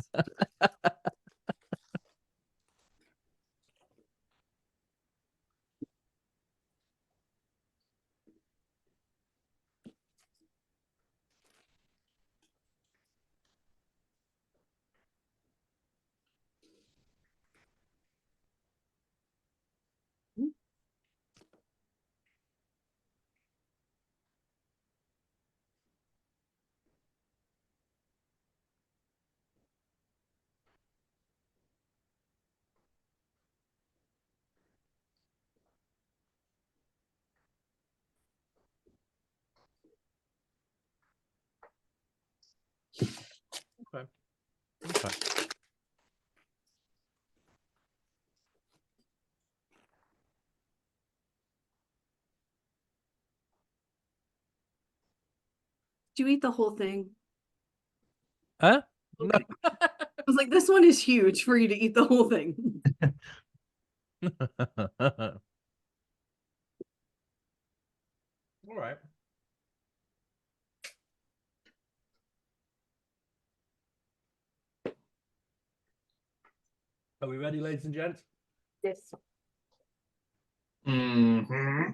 Speaker 1: Okay.
Speaker 3: Did you eat the whole thing?
Speaker 1: Huh? No.
Speaker 3: I was like, this one is huge for you to eat the whole thing.
Speaker 1: All right. Are we ready, ladies and gents?
Speaker 3: Yes.
Speaker 2: Mm-hmm.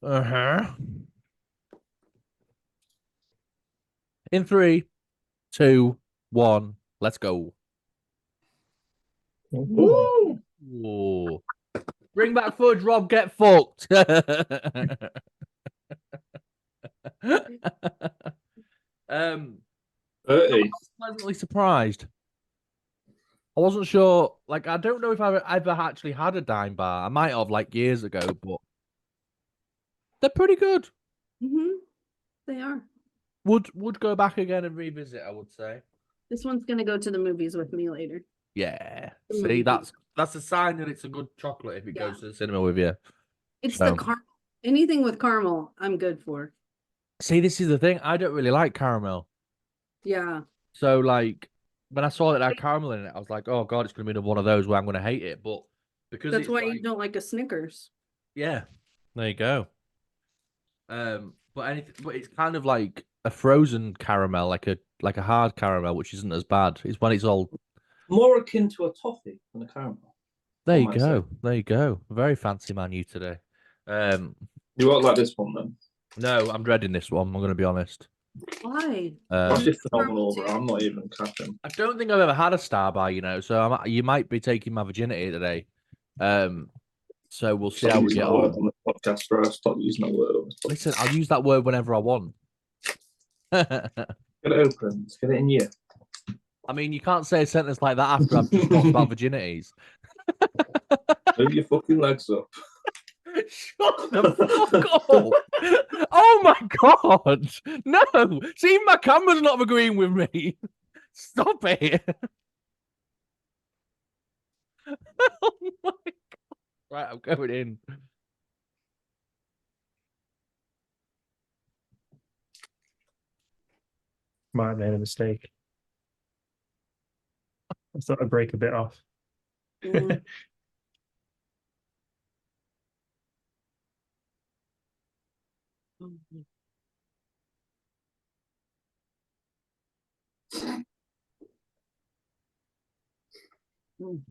Speaker 1: Uh-huh. In 3, 2, 1, let's go.
Speaker 2: Woo!
Speaker 1: Whoa. Bring back fudge, Rob, get fucked.
Speaker 2: 30.
Speaker 1: Pleasantly surprised. I wasn't sure, like, I don't know if I've ever actually had a dime bar. I might have, like, years ago, but they're pretty good.
Speaker 3: They are.
Speaker 1: Would go back again and revisit, I would say.
Speaker 3: This one's gonna go to the movies with me later.
Speaker 1: Yeah. See, that's a sign that it's a good chocolate if it goes to the cinema with you.
Speaker 3: It's the caramel. Anything with caramel, I'm good for.
Speaker 1: See, this is the thing. I don't really like caramel.
Speaker 3: Yeah.
Speaker 1: So, like, when I saw that it had caramel in it, I was like, oh, God, it's going to be one of those where I'm going to hate it. But because
Speaker 3: that's why you don't like a Snickers.
Speaker 1: Yeah. There you go. But it's kind of like a frozen caramel, like a hard caramel, which isn't as bad. It's when it's all
Speaker 2: More akin to a toffee than a caramel.
Speaker 1: There you go. There you go. Very fancy man, you today.
Speaker 2: You won't like this one then?
Speaker 1: No, I'm dreading this one. I'm going to be honest.
Speaker 3: Why?
Speaker 2: That's just phenomenal, bro. I'm not even capping.
Speaker 1: I don't think I've ever had a star bar, you know. So you might be taking my virginity today. So we'll see how we get on.
Speaker 2: The podcast, bro. Stop using that word.
Speaker 1: Listen, I'll use that word whenever I want.
Speaker 2: Get it open. Let's get it in you.
Speaker 1: I mean, you can't say a sentence like that after I've just talked about virginities.
Speaker 2: Move your fucking legs up.
Speaker 1: Shut the fuck up! Oh my god! No! See, my camera's not agreeing with me. Stop it! Oh my god! Right, I'm going in.
Speaker 4: Might have made a mistake. I thought I'd break a bit off.
Speaker 3: Mm. Mm.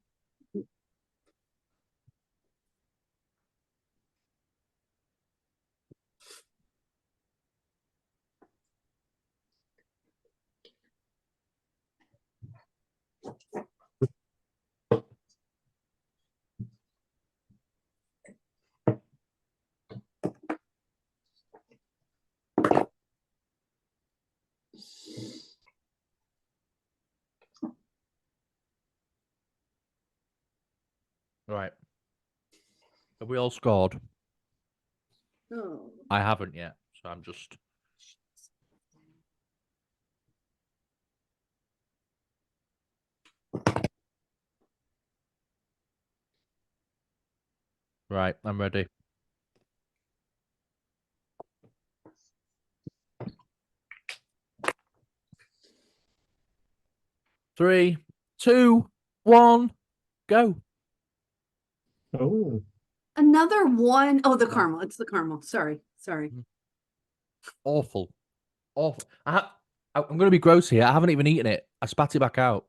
Speaker 1: Right. Have we all scored?
Speaker 3: Oh.
Speaker 1: I haven't yet, so I'm just... Right, I'm ready. Three, two, one, go.
Speaker 4: Oh.
Speaker 3: Another one. Oh, the caramel. It's the caramel. Sorry.
Speaker 1: Awful. Awful. I'm going to be gross here. I haven't even eaten it. I spat it back out.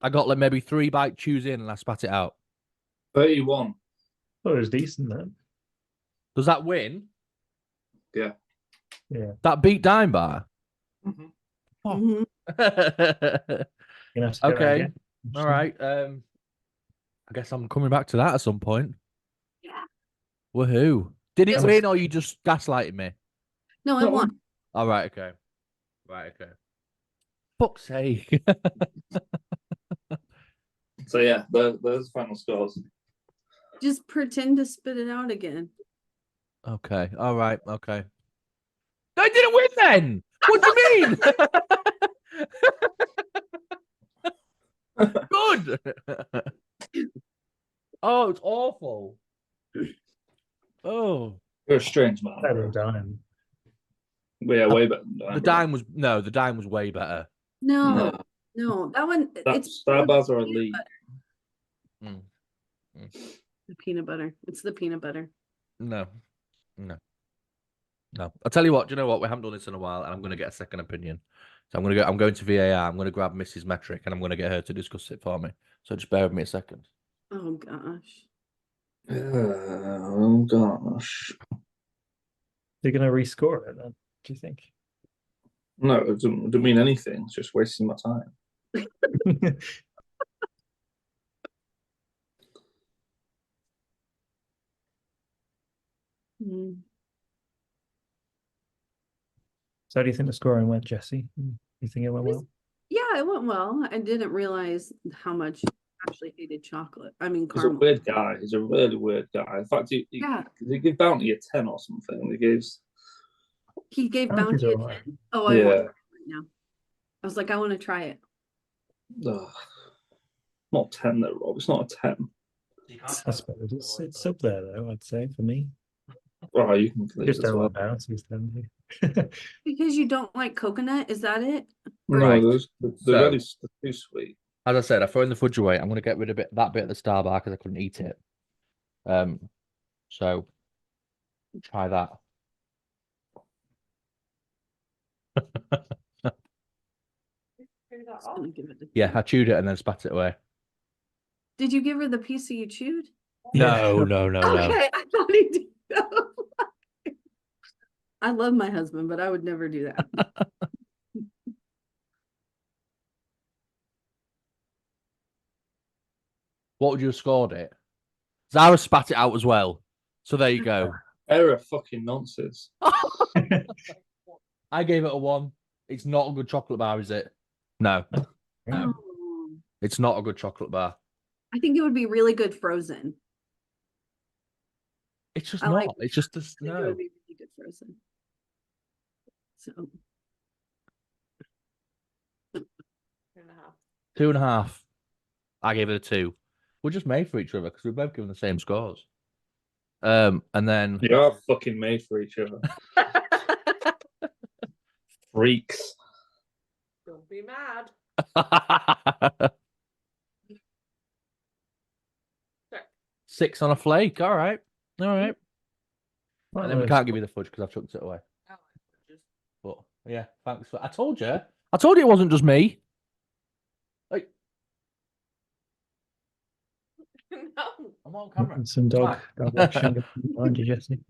Speaker 1: I got like maybe 3 bite chews in and I spat it out.
Speaker 2: 31.
Speaker 4: Oh, it was decent then.
Speaker 1: Does that win?
Speaker 2: Yeah.
Speaker 4: Yeah.
Speaker 1: That beat Dime Bar?
Speaker 2: Mm-hmm.
Speaker 1: Oh.
Speaker 3: Mhm.
Speaker 4: You're gonna have to go
Speaker 1: Okay.
Speaker 4: again.
Speaker 1: All right. I guess I'm coming back to that at some point.
Speaker 3: Yeah.
Speaker 1: Woohoo. Did it
Speaker 3: Yes.
Speaker 1: win or you just gaslighting me?
Speaker 3: No, I won.
Speaker 1: All right, okay. Right, okay. Fuck's sake.
Speaker 2: So yeah, those the final scores.
Speaker 3: Just pretend to spit it out again.
Speaker 1: Okay. All right. Okay. I didn't win then. What do you mean? Good. Oh, it's awful. Oh.
Speaker 2: You're a strange man.
Speaker 4: Better
Speaker 2: Bro.
Speaker 4: than Dime.
Speaker 2: Yeah, way better than Dime.
Speaker 1: The Dime was the Dime was way better.
Speaker 3: No, that one. It's
Speaker 2: Star bars are elite.
Speaker 1: Mm.
Speaker 3: the peanut butter. It's the peanut butter.
Speaker 1: No. I'll tell you what. Do you know what? We haven't done this in a while, and I'm going to get a second opinion. So I'm going to VAR. I'm going to grab Mrs. Metric, and I'm going to get her to discuss it for me. So just bear with me a second.
Speaker 3: Oh gosh.
Speaker 2: Oh gosh.
Speaker 4: You're gonna rescore it then? Do you think?
Speaker 2: No, it doesn't mean anything. It's just wasting my time.
Speaker 3: Mm.
Speaker 4: So how do you think the scoring went, Jessie? You think it went well?
Speaker 3: Yeah, it went well. I didn't realize how much he actually hated chocolate. I mean,
Speaker 2: He's
Speaker 3: caramel.
Speaker 2: a weird guy. He's a really weird guy. In fact, he gave Bounty a 10 or something.
Speaker 3: He gave
Speaker 4: Bounty's
Speaker 3: Bounty a
Speaker 4: alright.
Speaker 3: 10. Oh, I
Speaker 2: Yeah.
Speaker 3: want it right now. I was like, I want to try it.
Speaker 2: Ugh. Not 10 though, Rob. It's not a 10.
Speaker 4: I suppose it's up there though, I'd say, for me.
Speaker 2: Oh, you can leave
Speaker 4: Just
Speaker 2: as
Speaker 4: don't
Speaker 2: well.
Speaker 4: love bounties, don't you?
Speaker 3: Because you don't like coconut, is that it?
Speaker 2: No,
Speaker 1: Right.
Speaker 2: they're really too sweet.
Speaker 1: As I said, I throw in the fudge away. I'm going to get rid of that bit of the Star Bar because I couldn't eat it. So try that. Yeah, I chewed it and then spat it away.
Speaker 3: Did you give her the piece that you chewed?
Speaker 1: No.
Speaker 3: Okay, I thought he did. I love my husband, but I would never do that.
Speaker 1: What would you have scored it? Zara spat it out as well. So there you go.
Speaker 2: Error fucking nonsense.
Speaker 1: I gave it a 1. It's not a good chocolate bar, is it? No.
Speaker 3: Oh,
Speaker 1: It's not a good chocolate bar.
Speaker 3: I think it would be really good frozen.
Speaker 1: It's just
Speaker 3: I
Speaker 1: not.
Speaker 3: like
Speaker 1: It's just
Speaker 3: I think it
Speaker 1: no.
Speaker 3: would be really good frozen. So
Speaker 1: 2.5. I gave it a 2. We're just made for each other because we've both given the same scores. And then
Speaker 2: You are fucking made for each other. Freaks.
Speaker 3: don't be mad.
Speaker 1: 6 on a flake. All right. And then we
Speaker 4: Well,
Speaker 1: can't give you the fudge because I've chucked it away. But yeah, thanks for. I told you it wasn't just me. Like,
Speaker 3: No.
Speaker 1: I'm on camera.
Speaker 4: some dog watching behind you, Jessie.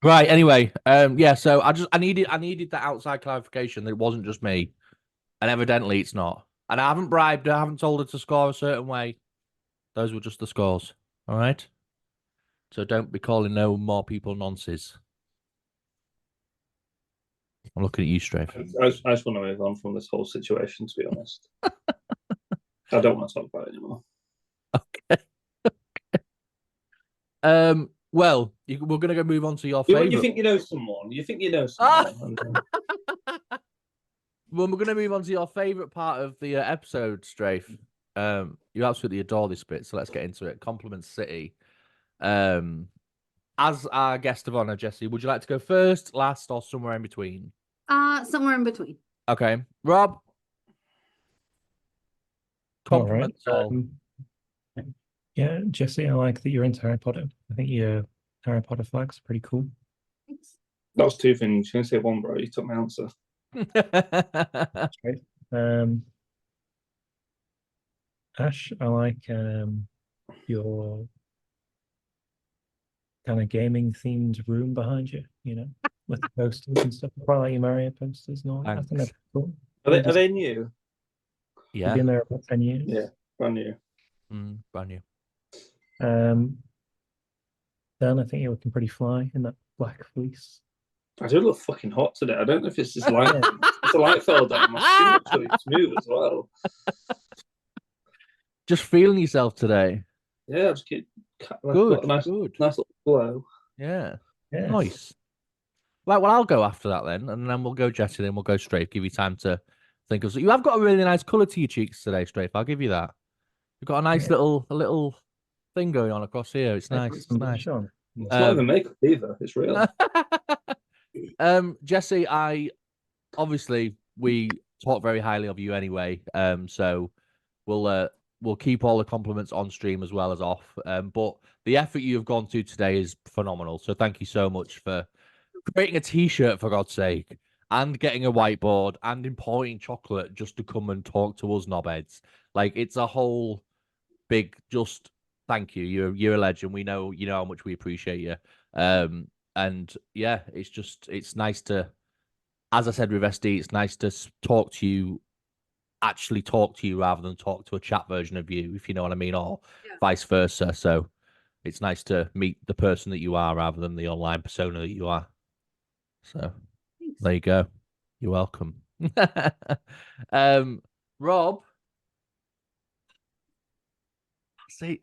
Speaker 1: Right. Anyway, yeah. So I needed that outside clarification that it wasn't just me, and evidently it's not. And I haven't bribed her. I haven't told her to score a certain way. Those were just the scores. All right. So don't be calling no more people nonsense. I'm looking at you, Strafe.
Speaker 2: I just want to move on from this whole situation, to be honest. I don't want to talk about it anymore.
Speaker 1: Okay. Well, we're going to go move on to your favorite.
Speaker 2: You think you know someone? You think you know someone?
Speaker 1: Well, we're going to move on to your favorite part of the episode, Strafe. You absolutely adore this bit, so let's get into it. Compliments City. As our guest of honor, Jessie, would you like to go first, last, or somewhere in between?
Speaker 3: Somewhere in between.
Speaker 1: Okay, Rob. Compliments all.
Speaker 4: Yeah, Jessie, I like that you're into Harry Potter. I think your Harry Potter flag's pretty cool.
Speaker 3: Thanks.
Speaker 2: That was 2 things. You didn't say 1, bro. You took my answer.
Speaker 4: That's great. Ash, I like your kind of gaming themed room behind you, with the posters and stuff. I quite like your Mario posters and all. I think
Speaker 1: Thanks.
Speaker 4: that's cool.
Speaker 2: Are they new?
Speaker 1: Yeah.
Speaker 4: You've been there about 10 years.
Speaker 2: Yeah, brand new.
Speaker 1: Brand new.
Speaker 4: Dan, I think you're looking pretty fly in that black fleece.
Speaker 2: I do look fucking hot today. I don't know if it's just light. It's a light fell down. My skin looks really smooth as well.
Speaker 1: Just feeling yourself today.
Speaker 2: Yeah, I just keep
Speaker 1: Good.
Speaker 2: a nice little glow.
Speaker 1: Yeah.
Speaker 4: Yeah.
Speaker 1: Nice. Right, well, I'll go after that then, and then we'll go Jessie, then we'll go Strafe. Give you time to think of. You have got a really nice colour to your cheeks today, Strafe. I'll give you that. You've got a nice little thing going on across here. It's nice. It's nice.
Speaker 2: It's not even makeup either. It's real.
Speaker 1: Jessie, obviously we talk very highly of you anyway. So we'll keep all the compliments on stream as well as off. But the effort you have gone to today is phenomenal. So thank you so much for creating a T-shirt, for God's sake, and getting a whiteboard and importing chocolate just to come and talk to us knobheads. Like, it's a whole big just thank you. You're a legend. We know how much we appreciate you. And yeah, it's nice to, as I said with SD, it's nice to actually talk to you rather than talk to a chat version of you, if you know what I mean, or vice versa. So it's nice to meet the person that you are rather than the online persona that you are. So there you go. You're welcome. Rob, see.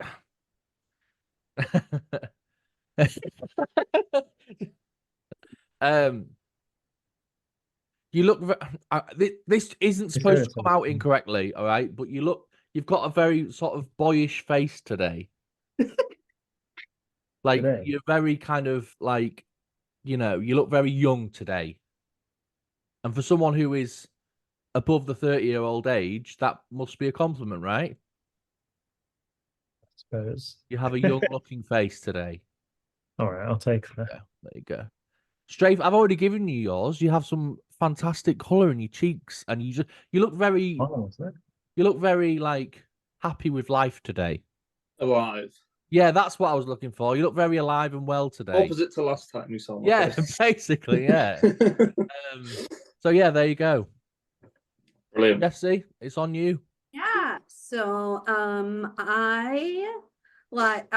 Speaker 1: You look. This isn't supposed to come out incorrectly, all right? But you've got a very sort of boyish face today. Like you're very kind of like, you look very young today. And for someone who is above the 30-year-old age, that must be a compliment, right?
Speaker 4: I suppose.
Speaker 1: You have a young-looking face today.
Speaker 4: All right, I'll take that.
Speaker 1: There you go. Strafe, I've already given you yours. You have some fantastic color in your cheeks, and you look very like happy with life today.
Speaker 2: Alive.
Speaker 1: Yeah, that's what I was looking for. You look very alive and well today.
Speaker 2: Opposite to last time you saw my
Speaker 1: Yeah,
Speaker 2: face.
Speaker 1: basically, yeah. So yeah, there you go.
Speaker 2: Brilliant.
Speaker 1: Jessie, it's on you.
Speaker 3: Yeah. So I like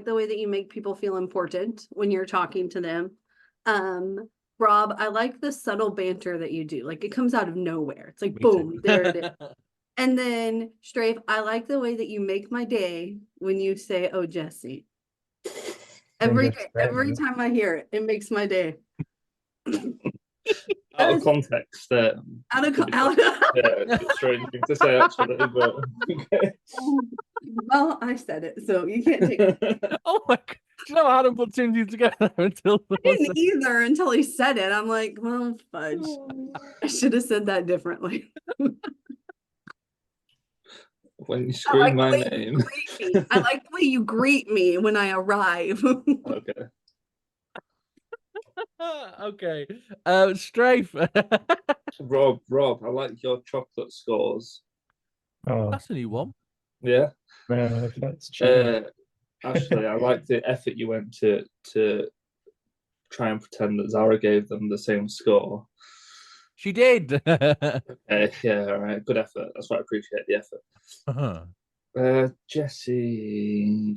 Speaker 3: the way that you make people feel important when you're talking to them. Rob, I like the subtle banter that you do. Like it comes out of nowhere. It's like, boom, there it is. And then Strafe, I like the way that you make my day when you say, "Oh, Jessie." Every time I hear it, it makes my day.
Speaker 2: Out of context,
Speaker 3: out of
Speaker 2: yeah, it's a strange thing to say actually, but okay.
Speaker 3: Well, I said it, so you can't take it.
Speaker 1: Oh my God. Do you know I hadn't put two and two together until
Speaker 3: I didn't either until he said it. I'm like, well, fudge. I should have said that differently.
Speaker 2: When you scream my name.
Speaker 3: I like the way you greet me when I arrive.
Speaker 2: Okay.
Speaker 1: Okay. Strafe.
Speaker 2: Rob, I like your chocolate scores.
Speaker 4: Oh,
Speaker 1: That's a new one.
Speaker 2: Yeah.
Speaker 4: no, that's true.
Speaker 2: Actually, I like the effort you went to try and pretend that Zara gave them the same score.
Speaker 1: She did.
Speaker 2: Yeah, all right. Good effort. That's why I appreciate the effort. Jessie.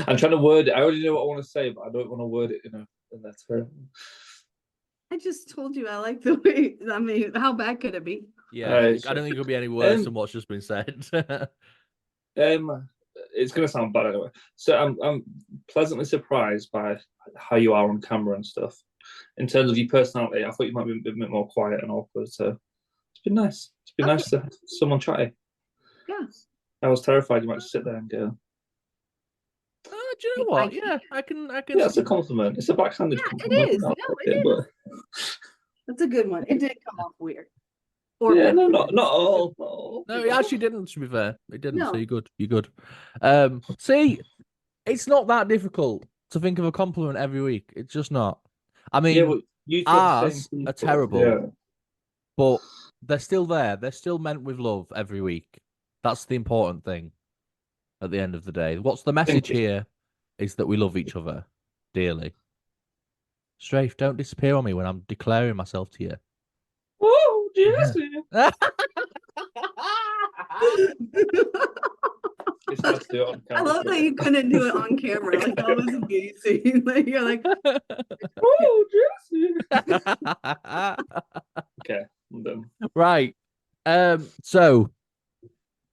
Speaker 2: I'm trying to word it. I already know what I want to say, but I don't want to word it in that term.
Speaker 3: I just told you I like the way. I mean, how bad could it be?
Speaker 1: Yeah, I don't think it'll be any worse than what's just been said.
Speaker 2: It's going to sound bad anyway. So I'm pleasantly surprised by how you are on camera and stuff. In terms of your personality, I thought you might be a bit more quiet and awkward. So it's been nice. It's been nice to have someone chatty.
Speaker 3: Yeah.
Speaker 2: I was terrified you might just sit there and go.
Speaker 1: Do you know what? Yeah, I can.
Speaker 2: Yeah, it's a compliment. It's a backhanded compliment.
Speaker 3: It is. No, it is.
Speaker 2: But...
Speaker 3: That's a good one. It did come off weird.
Speaker 2: Yeah, no, not all.
Speaker 1: No, it actually didn't, to be fair. It didn't,
Speaker 3: No.
Speaker 1: so you're good. You're good. See, it's not that difficult to think of a compliment every week. It's just not. I mean, ours are terrible, but they're still there. They're still meant with love every week. That's the important thing at the end of the day. What's the message here is that we love each other dearly. Strafe, don't disappear on me when I'm declaring myself to you.
Speaker 2: Oh, Jessie.
Speaker 3: I love that you couldn't do it on camera. Like that was amazing. Like you're like,
Speaker 2: oh, Jessie. Okay, I'm done.
Speaker 1: Right. So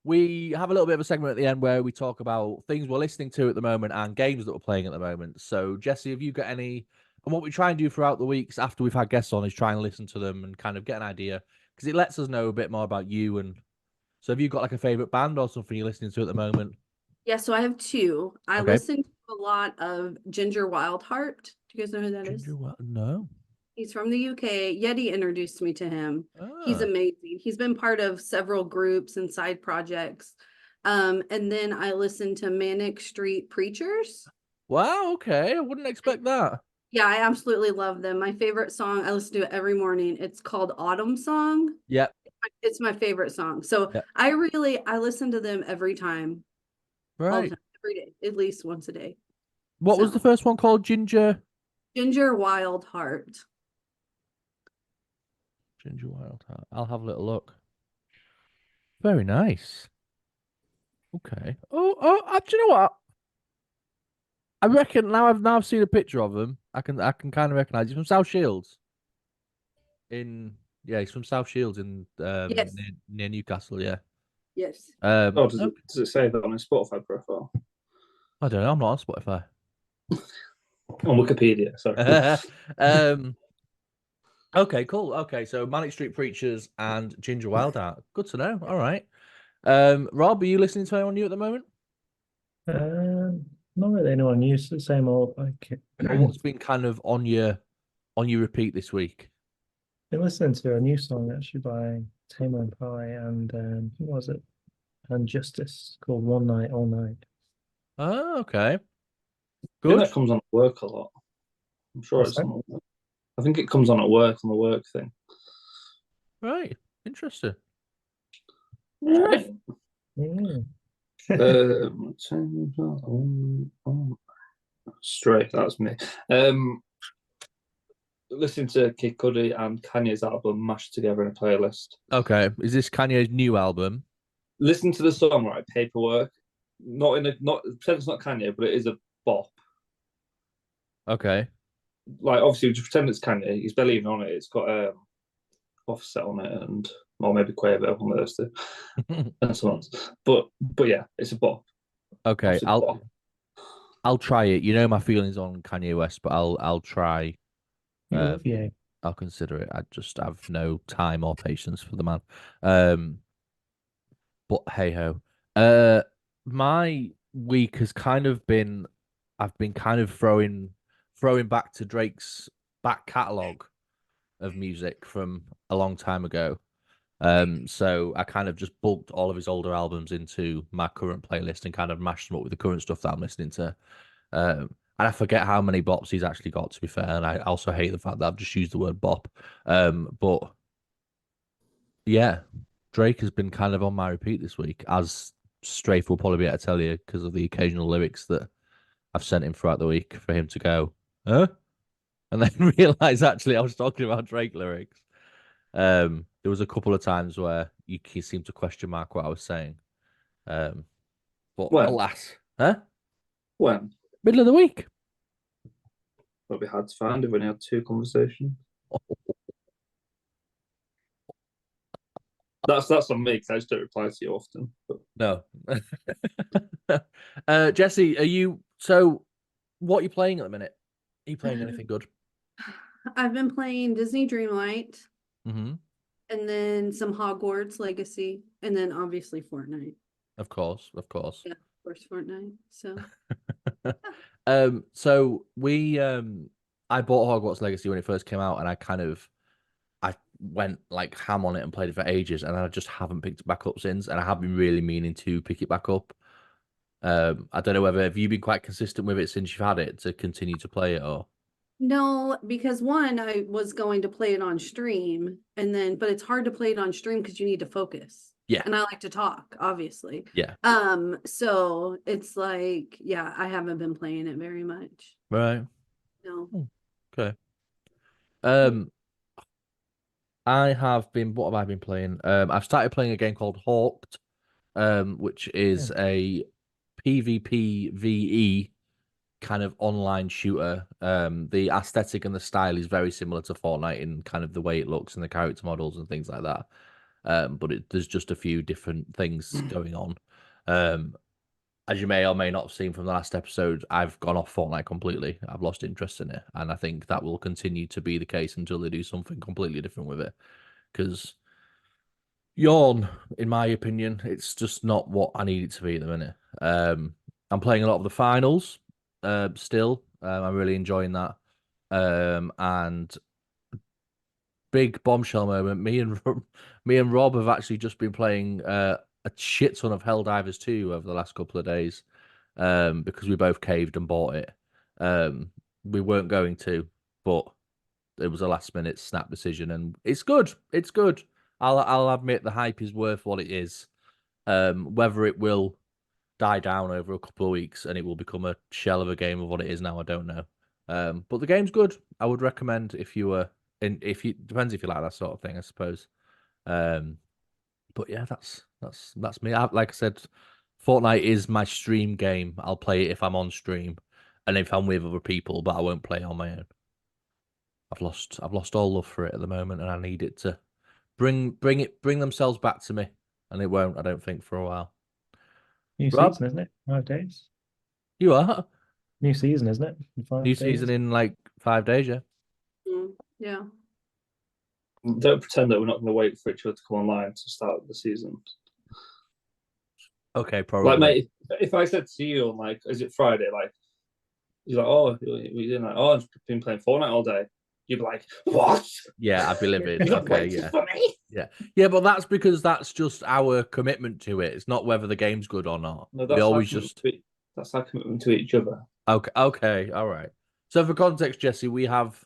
Speaker 1: we have a little bit of a segment at the end where we talk about things we're listening to at the moment and games that we're playing at the moment. So Jessie, have you got any? And what we try and do throughout the weeks after we've had guests on is try and listen to them and kind of get an idea because it lets us know a bit more about you. And so have you got like a favorite band or something you're listening to at the moment?
Speaker 3: Yeah, so I have two. I listen to a lot of Ginger Wildheart. Do you guys know who that is?
Speaker 1: No.
Speaker 3: He's from the UK. Yeti introduced me to him. He's amazing. He's been part of several groups and side projects. And then I listen to Manic Street Preachers.
Speaker 1: Wow, okay. I wouldn't expect that.
Speaker 3: Yeah, I absolutely love them. My favorite song, I listen to it every morning. It's called Autumn Song.
Speaker 1: Yep.
Speaker 3: It's my favorite song. So I listen to them every time.
Speaker 1: Right.
Speaker 3: Every day, at least once a day.
Speaker 1: What was the first one called? Ginger
Speaker 3: Wildheart.
Speaker 1: Ginger Wildheart. I'll have a little look. Very nice. Okay. Oh, do you know what? I reckon now I've seen a picture of them. I can kind of recognize. He's from South Shields. He's from South Shields in near Newcastle. Yeah.
Speaker 3: Yes.
Speaker 2: Does it say that on his Spotify profile?
Speaker 1: I don't know. I'm not on Spotify.
Speaker 2: On Wikipedia. Sorry.
Speaker 1: Okay. Cool. Okay. So Manic Street Preachers and Ginger Wildheart. Good to know. All right. Rob, are you listening to anyone new at the moment?
Speaker 4: Not really anyone new. It's the same old like.
Speaker 1: What's been kind of on your repeat this week?
Speaker 4: Been listening to a new song actually by Tame Impala and who was it? And Justice called One Night All Night.
Speaker 1: Oh, okay.
Speaker 2: Good. That comes on work a lot. I'm sure it's on. I think it comes on at work, on the work thing.
Speaker 1: Right. Interesting.
Speaker 2: Right.
Speaker 4: Yeah.
Speaker 2: Straight, that's me. Listen to Kid Cudi and Kanye's album mashed together in a playlist.
Speaker 1: Okay. Is this Kanye's new album?
Speaker 2: Listen to the song, right? Paperwork. Pretend it's not Kanye, but it is a bop.
Speaker 1: Okay.
Speaker 2: Like, obviously, to pretend it's Kanye, he's barely even on it. It's got Offset on it, or maybe Quavo, one of those two, and so on. But yeah, it's a bop.
Speaker 1: Okay, I'll try it. You know my feelings on Kanye West, but I'll try.
Speaker 4: Yeah.
Speaker 1: I'll consider it. I just have no time or patience for the man. But hey ho. My week has kind of been. I've been kind of throwing back to Drake's back catalogue of music from a long time ago. So I kind of just bulked all of his older albums into my current playlist and kind of mashed them up with the current stuff that I'm listening to. And I forget how many bops he's actually got, to be fair. And I also hate the fact that I've just used the word bop. But yeah, Drake has been kind of on my repeat this week, as Strafe will probably be able to tell you because of the occasional lyrics that I've sent him throughout the week for him to go, huh? And then realize actually I was talking about Drake lyrics. There was a couple of times where you seemed to question mark what I was saying. But alas, huh?
Speaker 2: When?
Speaker 1: Middle of the week.
Speaker 2: That'd be hard to find if we only had two conversations. That's on me because I just don't reply to you often. But...
Speaker 1: No. Jessie, are you? So, what are you playing at the minute? Are you playing anything good?
Speaker 3: I've been playing Disney Dreamlight.
Speaker 1: Mm-hmm.
Speaker 3: And then some Hogwarts Legacy, and then obviously Fortnite.
Speaker 1: Of course.
Speaker 3: Yeah, of course, Fortnite. So,
Speaker 1: so I bought Hogwarts Legacy when it first came out, and I went like ham on it and played it for ages, and I just haven't picked it back up since, and I have been really meaning to pick it back up. I don't know have you been quite consistent with it since you've had it to continue to play it, or?
Speaker 3: no, because one, I was going to play it on stream, but it's hard to play it on stream because you need to focus.
Speaker 1: Yeah.
Speaker 3: And I like to talk, obviously.
Speaker 1: Yeah.
Speaker 3: So it's like, yeah, I haven't been playing it very much.
Speaker 1: Right.
Speaker 3: No.
Speaker 1: Okay. I have been. What have I been playing? I've started playing a game called Hawked, which is a PvP/VE kind of online shooter. The aesthetic and the style is very similar to Fortnite in kind of the way it looks and the character models and things like that. But there's just a few different things going on. As you may or may not have seen from the last episode, I've gone off Fortnite completely. I've lost interest in it, and I think that will continue to be the case until they do something completely different with it. Because yawn, in my opinion, it's just not what I need it to be at the minute. I'm playing a lot of the finals still. I'm really enjoying that. And big bombshell moment. Me and Rob have actually just been playing a shit ton of Helldivers 2 over the last couple of days because we both caved and bought it. We weren't going to, but it was a last minute snap decision, and it's good. It's good. I'll admit the hype is worth what it is. Whether it will die down over a couple of weeks and it will become a shell of a game of what it is now, I don't know. But the game's good. I would recommend if you were depends if you like that sort of thing, I suppose. But yeah, that's me. Like I said, Fortnite is my stream game. I'll play it if I'm on stream, and if I'm with other people, but I won't play it on my own. I've lost all love for it at the moment, and I need it to bring themselves back to me, and it won't, I don't think, for a while.
Speaker 4: New season, isn't it? 5 days.
Speaker 1: You are
Speaker 4: new season, isn't it?
Speaker 1: New season in like 5 days, yeah.
Speaker 3: Yeah.
Speaker 2: Don't pretend that we're not going to wait for each other to come online to start the season.
Speaker 1: Okay, probably.
Speaker 2: Like, mate, if I said to you on like, is it Friday? Like, you're like, oh, we didn't like, oh, I've been playing Fortnite all day. You'd be like, what?
Speaker 1: Yeah, I'd be livid. Okay, yeah. Yeah, but that's because that's just our commitment to it. It's not whether the game's good or not.
Speaker 2: No, that's
Speaker 1: we always just
Speaker 2: that's our commitment to each other.
Speaker 1: Okay, all right. So for context, Jesse, we have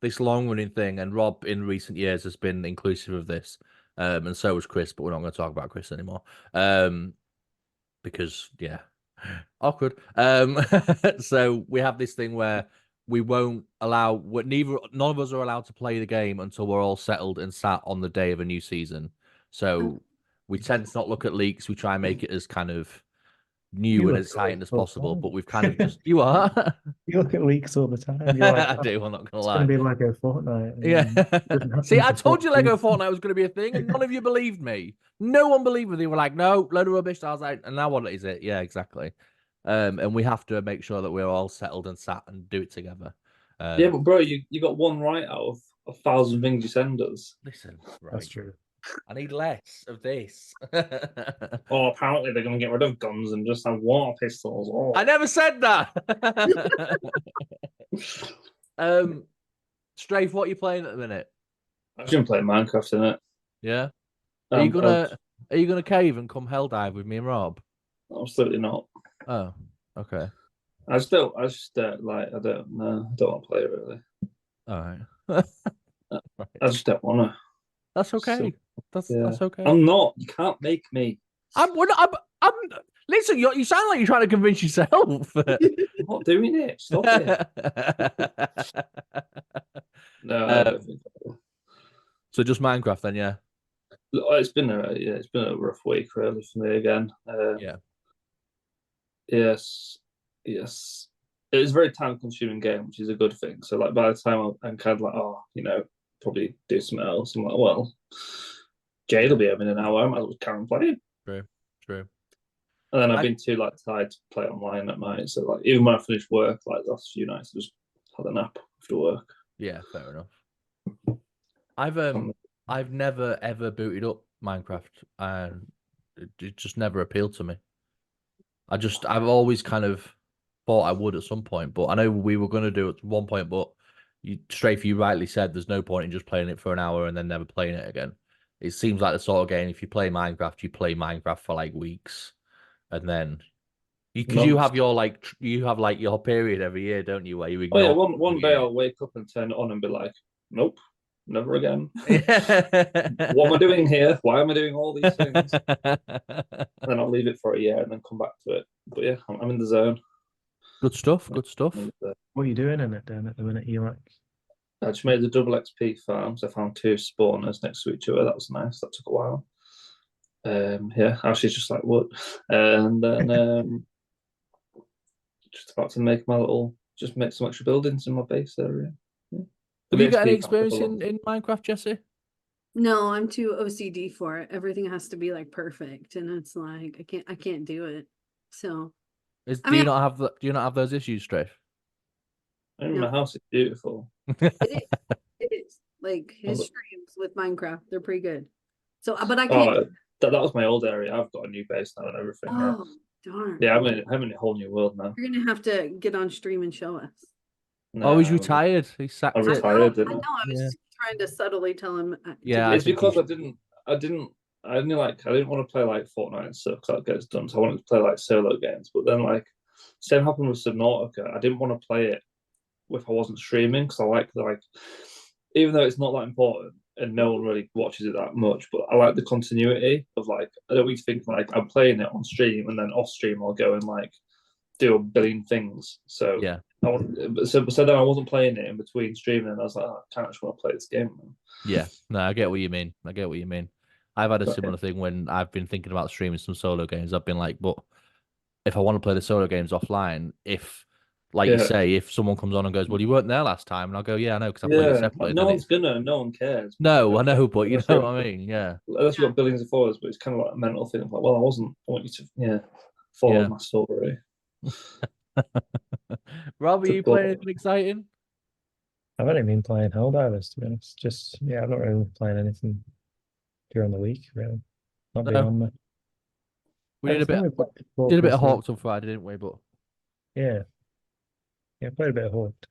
Speaker 1: this long-running thing, and Rob in recent years has been inclusive of this, and so was Chris, but we're not going to talk about Chris anymore, because yeah, awkward. So we have this thing where we won't allow none of us are allowed to play the game until we're all settled and sat on the day of a new season. So we tend to not look at leaks. We try and make it as kind of new and exciting as possible, but we've kind of just you are.
Speaker 4: You look at leaks all the time. You're like,
Speaker 1: I do. I'm not gonna
Speaker 4: it's
Speaker 1: lie.
Speaker 4: going to be Lego Fortnite.
Speaker 1: Yeah. See, I told you Lego Fortnite was going to be a thing, and none of you believed me. No one believed me. They were like, "No, load of rubbish." I was like, "And now what is it?" Yeah, exactly. And we have to make sure that we're all settled and sat and do it together.
Speaker 2: Yeah, but bro, you got one right out of 1,000 things you send us.
Speaker 1: Listen, right.
Speaker 4: That's true.
Speaker 1: I need less of this.
Speaker 2: Oh, apparently they're going to get rid of guns and just have water pistols. Oh.
Speaker 1: I never said that. Strafe, what are you playing at the minute?
Speaker 2: I've been playing Minecraft in it.
Speaker 1: Yeah. Are you gonna cave and come hell dive with me and Rob?
Speaker 2: Absolutely not.
Speaker 1: Oh, okay.
Speaker 2: I just don't like. I don't know. I don't want to play it really.
Speaker 1: All right.
Speaker 2: Right. I just don't want to.
Speaker 1: That's okay. That's okay.
Speaker 2: I'm not. You can't make me.
Speaker 1: I'm. Listen, you sound like you're trying to convince yourself.
Speaker 2: I'm not doing it. Stop it. No, I don't think so.
Speaker 1: So just Minecraft then, yeah.
Speaker 2: It's been a rough week really for me again.
Speaker 1: Yeah.
Speaker 2: Yes. It is a very time consuming game, which is a good thing. So like by the time I'm kind of like, probably do something else. I'm like, well, Jade will be home in an hour. I might as well carry on playing.
Speaker 1: True.
Speaker 2: And then I've been too tired to play online at night. So like even when I finish work, like the last few nights, I just had a nap after work.
Speaker 1: Yeah, fair enough. I've never ever booted up Minecraft, and it just never appealed to me. I've always kind of thought I would at some point, but I know we were going to do it at one point, but you rightly said there's no point in just playing it for an hour and then never playing it again. It seems like the sort of game, if you play Minecraft for like weeks, and then you have your period every year, don't you, where you ignore.
Speaker 2: Oh yeah, one day I'll wake up and turn it on and be like, nope, never again. What am I doing here? Why am I doing all these things? And then I'll leave it for a year and then come back to it. But yeah, I'm in the zone.
Speaker 1: Good stuff.
Speaker 4: What are you doing in it then at the minute? You like?
Speaker 2: I just made the double XP farms. I found 2 spawners next to each other. That was nice. That took a while. Yeah, actually just like wood. And then just about to make make some extra buildings in my base area. Yeah.
Speaker 1: Have you got any experience in Minecraft, Jessie?
Speaker 3: No, I'm too OCD for it. Everything has to be like perfect, and it's like I can't do it. So
Speaker 1: Do you not have those issues, Strafe?
Speaker 2: My house is beautiful.
Speaker 3: It is. Like his streams with Minecraft, they're pretty good. So, but I can't.
Speaker 2: That was my old area. I've got a new base now and everything.
Speaker 3: Oh, darn.
Speaker 2: Yeah, I'm in a whole new world now.
Speaker 3: You're gonna have to get on stream and show us.
Speaker 1: No, he's retired. He's sacked.
Speaker 2: I'm retired.
Speaker 3: I know. I was trying to subtly tell him.
Speaker 1: Yeah,
Speaker 2: it's because I didn't want to play like Fortnite and stuff because that gets done. So I wanted to play like solo games. But then like same happened with Subnautica. I didn't want to play it if I wasn't streaming because I like even though it's not that important and no one really watches it that much, but I like the continuity of like I don't need to think like I'm playing it on stream and then off stream I'll go and like do a billion things. So
Speaker 1: yeah,
Speaker 2: so then I wasn't playing it in between streaming, and I was like, I can't just want to play this game now.
Speaker 1: Yeah, no, I get what you mean. I've had a similar thing when I've been thinking about streaming some solo games. I've been like, but if I want to play the solo games offline, you say, if someone comes on and goes, well, you weren't there last time, and I'll go, yeah, I know, because I played it separately.
Speaker 2: No one cares.
Speaker 1: No, I know, but you know what I mean, yeah.
Speaker 2: Unless you've got billions of followers, but it's kind of like a mental thing. I'm like, well, I want you to, follow my story.
Speaker 1: Rob, are you playing anything exciting?
Speaker 4: I've only been playing Helldivers, to be honest. I'm not really playing anything during the week, really. Not being on there.
Speaker 1: We did a bit of Hawks on Friday, didn't we? But
Speaker 4: yeah, played a bit of Hawks.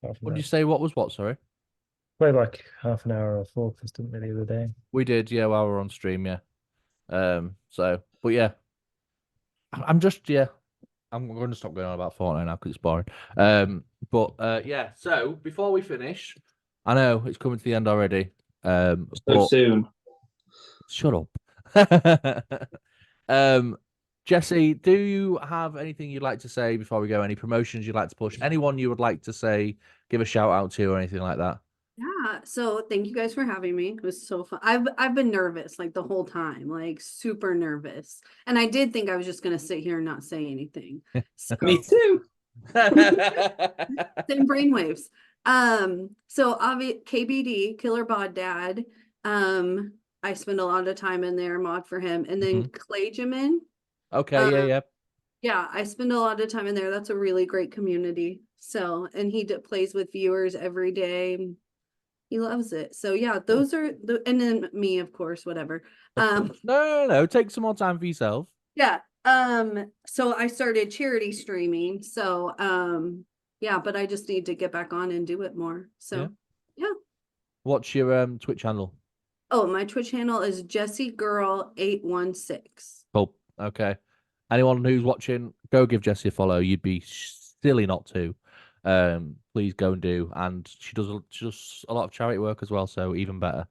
Speaker 1: What did you say? What was what? Sorry.
Speaker 4: Played like half an hour of Hawks, didn't we, the other day?
Speaker 1: We did, yeah, while we were on stream, yeah. But yeah, I'm just I'm going to stop going on about Fortnite now because it's boring. Yeah. So before we finish, I know it's coming to the end already.
Speaker 2: So soon.
Speaker 1: Shut up. Jessie, do you have anything you'd like to say before we go? Any promotions you'd like to push? Anyone you would like to say, give a shout out to or anything like that?
Speaker 3: Yeah, so thank you guys for having me. It was so fun. I've been nervous like the whole time, like super nervous. And I did think I was just gonna sit here and not say anything. So
Speaker 2: Me too.
Speaker 3: same brainwaves. So KBD, Killer Bod Dad. I spend a lot of time in there, mod for him. And then Clayjamin.
Speaker 1: Okay, yeah.
Speaker 3: Yeah, I spend a lot of time in there. That's a really great community. So, and he plays with viewers every day. He loves it. So yeah, those are and then me, of course, whatever.
Speaker 1: No. Take some more time for yourself.
Speaker 3: Yeah. So I started charity streaming. So yeah, but I just need to get back on and do it more. So yeah.
Speaker 1: What's your Twitch handle?
Speaker 3: Oh, my Twitch handle is Jessie Girl 816.
Speaker 1: Cool. Okay. Anyone who's watching, go give Jessie a follow. You'd be silly not to. Please go and do. And she does a lot of charity work as well, so even better.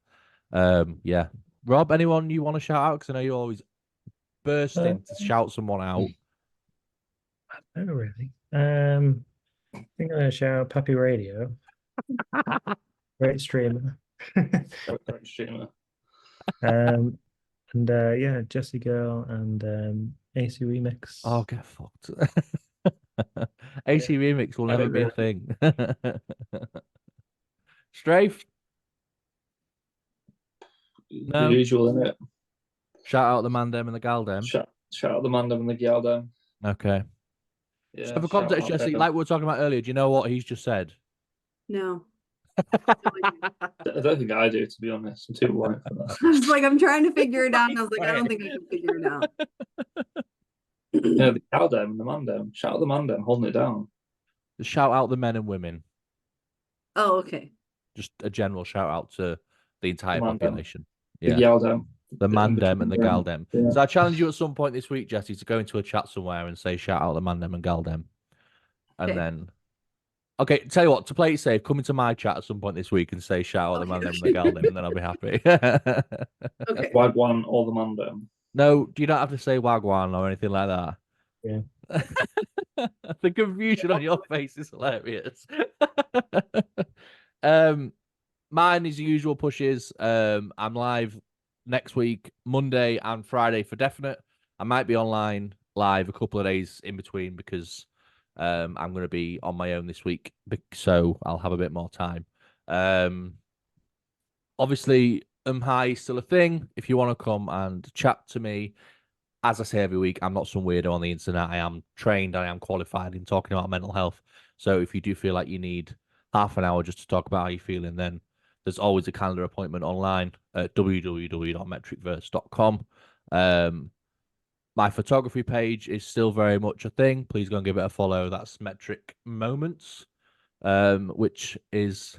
Speaker 1: Yeah. Rob, anyone you want to shout out? Because I know you always burst in to shout someone out.
Speaker 4: Oh, really? I think I'm gonna shout out Puppy Radio. Great streamer.
Speaker 2: Great streamer.
Speaker 4: And yeah, Jessie Girl and AC Remix.
Speaker 1: Oh, get fucked. AC Remix will never be a thing. Strafe?
Speaker 2: No. The usual, isn't it?
Speaker 1: Shout out the Mandem and the Galdem.
Speaker 2: Shout out the Mandem and the Galdem.
Speaker 1: Okay.
Speaker 2: Yeah,
Speaker 1: so for context, Jessie, like we were talking about earlier, do you know what he's just said?
Speaker 3: No.
Speaker 2: I don't think I do, to be honest. I'm too white for that.
Speaker 3: I was like, I'm trying to figure it out. And I was like, I don't think I can figure it out.
Speaker 2: Yeah, the Galdem and the Mandem. Shout out the Mandem, holding it down.
Speaker 1: Just shout out the men and women.
Speaker 3: Oh, okay.
Speaker 1: Just a general shout out to the entire population.
Speaker 2: Yeah. The Galdem.
Speaker 1: The Mandem and the Galdem. Yeah. So I challenge you at some point this week, Jessie, to go into a chat somewhere and say shout out the Mandem and Galdem. And then tell you what, to play it safe, come into my chat at some point this week and say shout out the Mandem and the Galdem, and then I'll be happy.
Speaker 3: Okay.
Speaker 2: Wagwan or the Mandem.
Speaker 1: No, you don't have to say Wagwan or anything like that.
Speaker 4: Yeah.
Speaker 1: The confusion on your face is hilarious. Mine is the usual pushes. I'm live next week, Monday and Friday for definite. I might be online live a couple of days in between because I'm going to be on my own this week, so I'll have a bit more time. Obviously, High is still a thing. If you want to come and chat to me, as I say every week, I'm not some weirdo on the internet. I am trained, I am qualified in talking about mental health. So if you do feel like you need half an hour just to talk about how you're feeling, then there's always a calendar appointment online at www.mmetricverse.com. My photography page is still very much a thing. Please go and give it a follow. That's Metric Moments, which is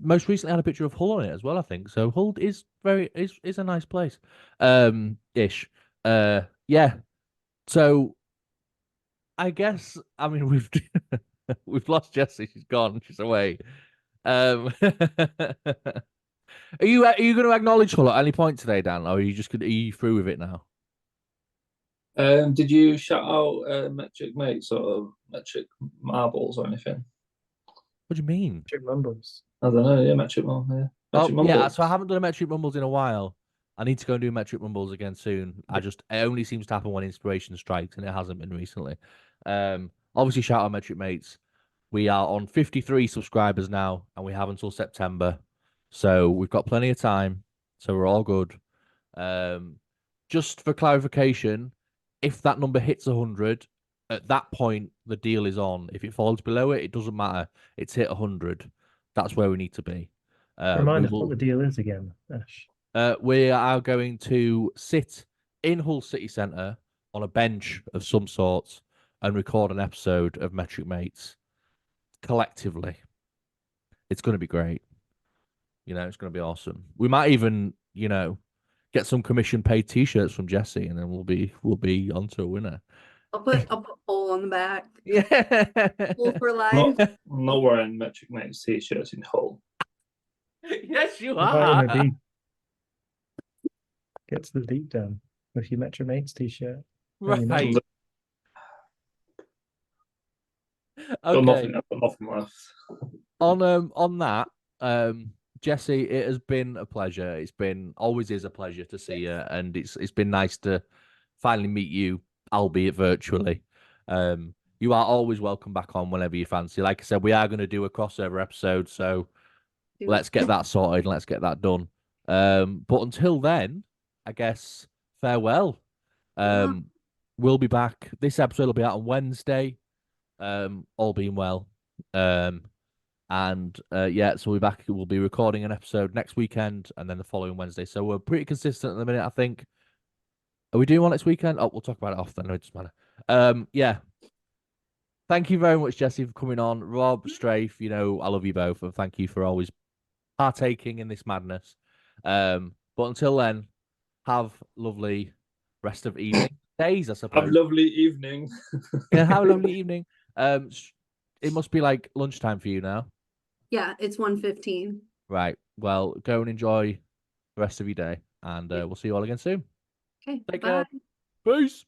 Speaker 1: most recently had a picture of Hull on it as well, I think. So Hull is a nice place. Ish. Yeah. So I guess we've we've lost Jessie. She's gone. She's away. Are you going to acknowledge Hull at any point today, Dan, or are you through with it now?
Speaker 2: Did you shout out MMetric Mates or Metric Marbles or anything?
Speaker 1: What do you mean?
Speaker 4: Metric Mumbles.
Speaker 2: I don't know. Yeah, Metric Mumbles. Yeah.
Speaker 1: Yeah. So I haven't done a Metric Mumbles in a while. I need to go and do Metric Mumbles again soon. Yeah. It only seems to happen when inspiration strikes, and it hasn't been recently. Obviously, shout out Metric Mates. We are on 53 subscribers now, and we have until September. So we've got plenty of time. So we're all good. Just for clarification, if that number hits 100, at that point, the deal is on. If it falls below it, it doesn't matter. It's hit 100. That's where we need to be.
Speaker 4: Remind us what the deal is again, Ash.
Speaker 1: We are going to sit in Hull City Centre on a bench of some sort and record an episode of Metric Mates collectively. It's going to be great. It's going to be awesome. We might even, get some commission paid T-shirts from Jessie, and then we'll be onto a winner.
Speaker 3: I'll put Pole on the back.
Speaker 1: Yeah.
Speaker 3: Pole for
Speaker 2: I'm
Speaker 3: life.
Speaker 2: not wearing Metric Mates t-shirts in Hull.
Speaker 1: Yes, you
Speaker 4: What about in the
Speaker 1: are.
Speaker 4: deep? Get to the deep down with your MMetric Mates t-shirt.
Speaker 1: Right.
Speaker 4: Maybe not.
Speaker 1: Okay.
Speaker 2: I've got nothing left.
Speaker 1: On that, Jessie, it has been a pleasure. It's been always is a pleasure to see you, and it's been nice to finally meet you, albeit virtually. You are always welcome back on whenever you fancy. Like I said, we are going to do a crossover episode, so let's get that sorted. Let's get that done. But until then, I guess farewell. We'll be back. This episode will be out on Wednesday. All being well. And yeah, so we'll be back. We'll be recording an episode next weekend and then the following Wednesday. So we're pretty consistent at the minute, I think. Are we doing one next weekend? Oh, we'll talk about it off then. No, it doesn't matter. Yeah. Thank you very much, Jessie, for coming on. Rob, Strafe, you know, I love you both, and thank you for always partaking in this madness. But until then, have lovely rest of evening. Days, I suppose.
Speaker 2: Have a lovely evening.
Speaker 1: Yeah, have a lovely evening. It must be like lunchtime for you now.
Speaker 3: Yeah, it's 1:15.
Speaker 1: Right. Well, go and enjoy the rest of your day, and we'll see you all again soon.
Speaker 3: Okay,
Speaker 1: Take
Speaker 3: bye.
Speaker 1: care. Peace.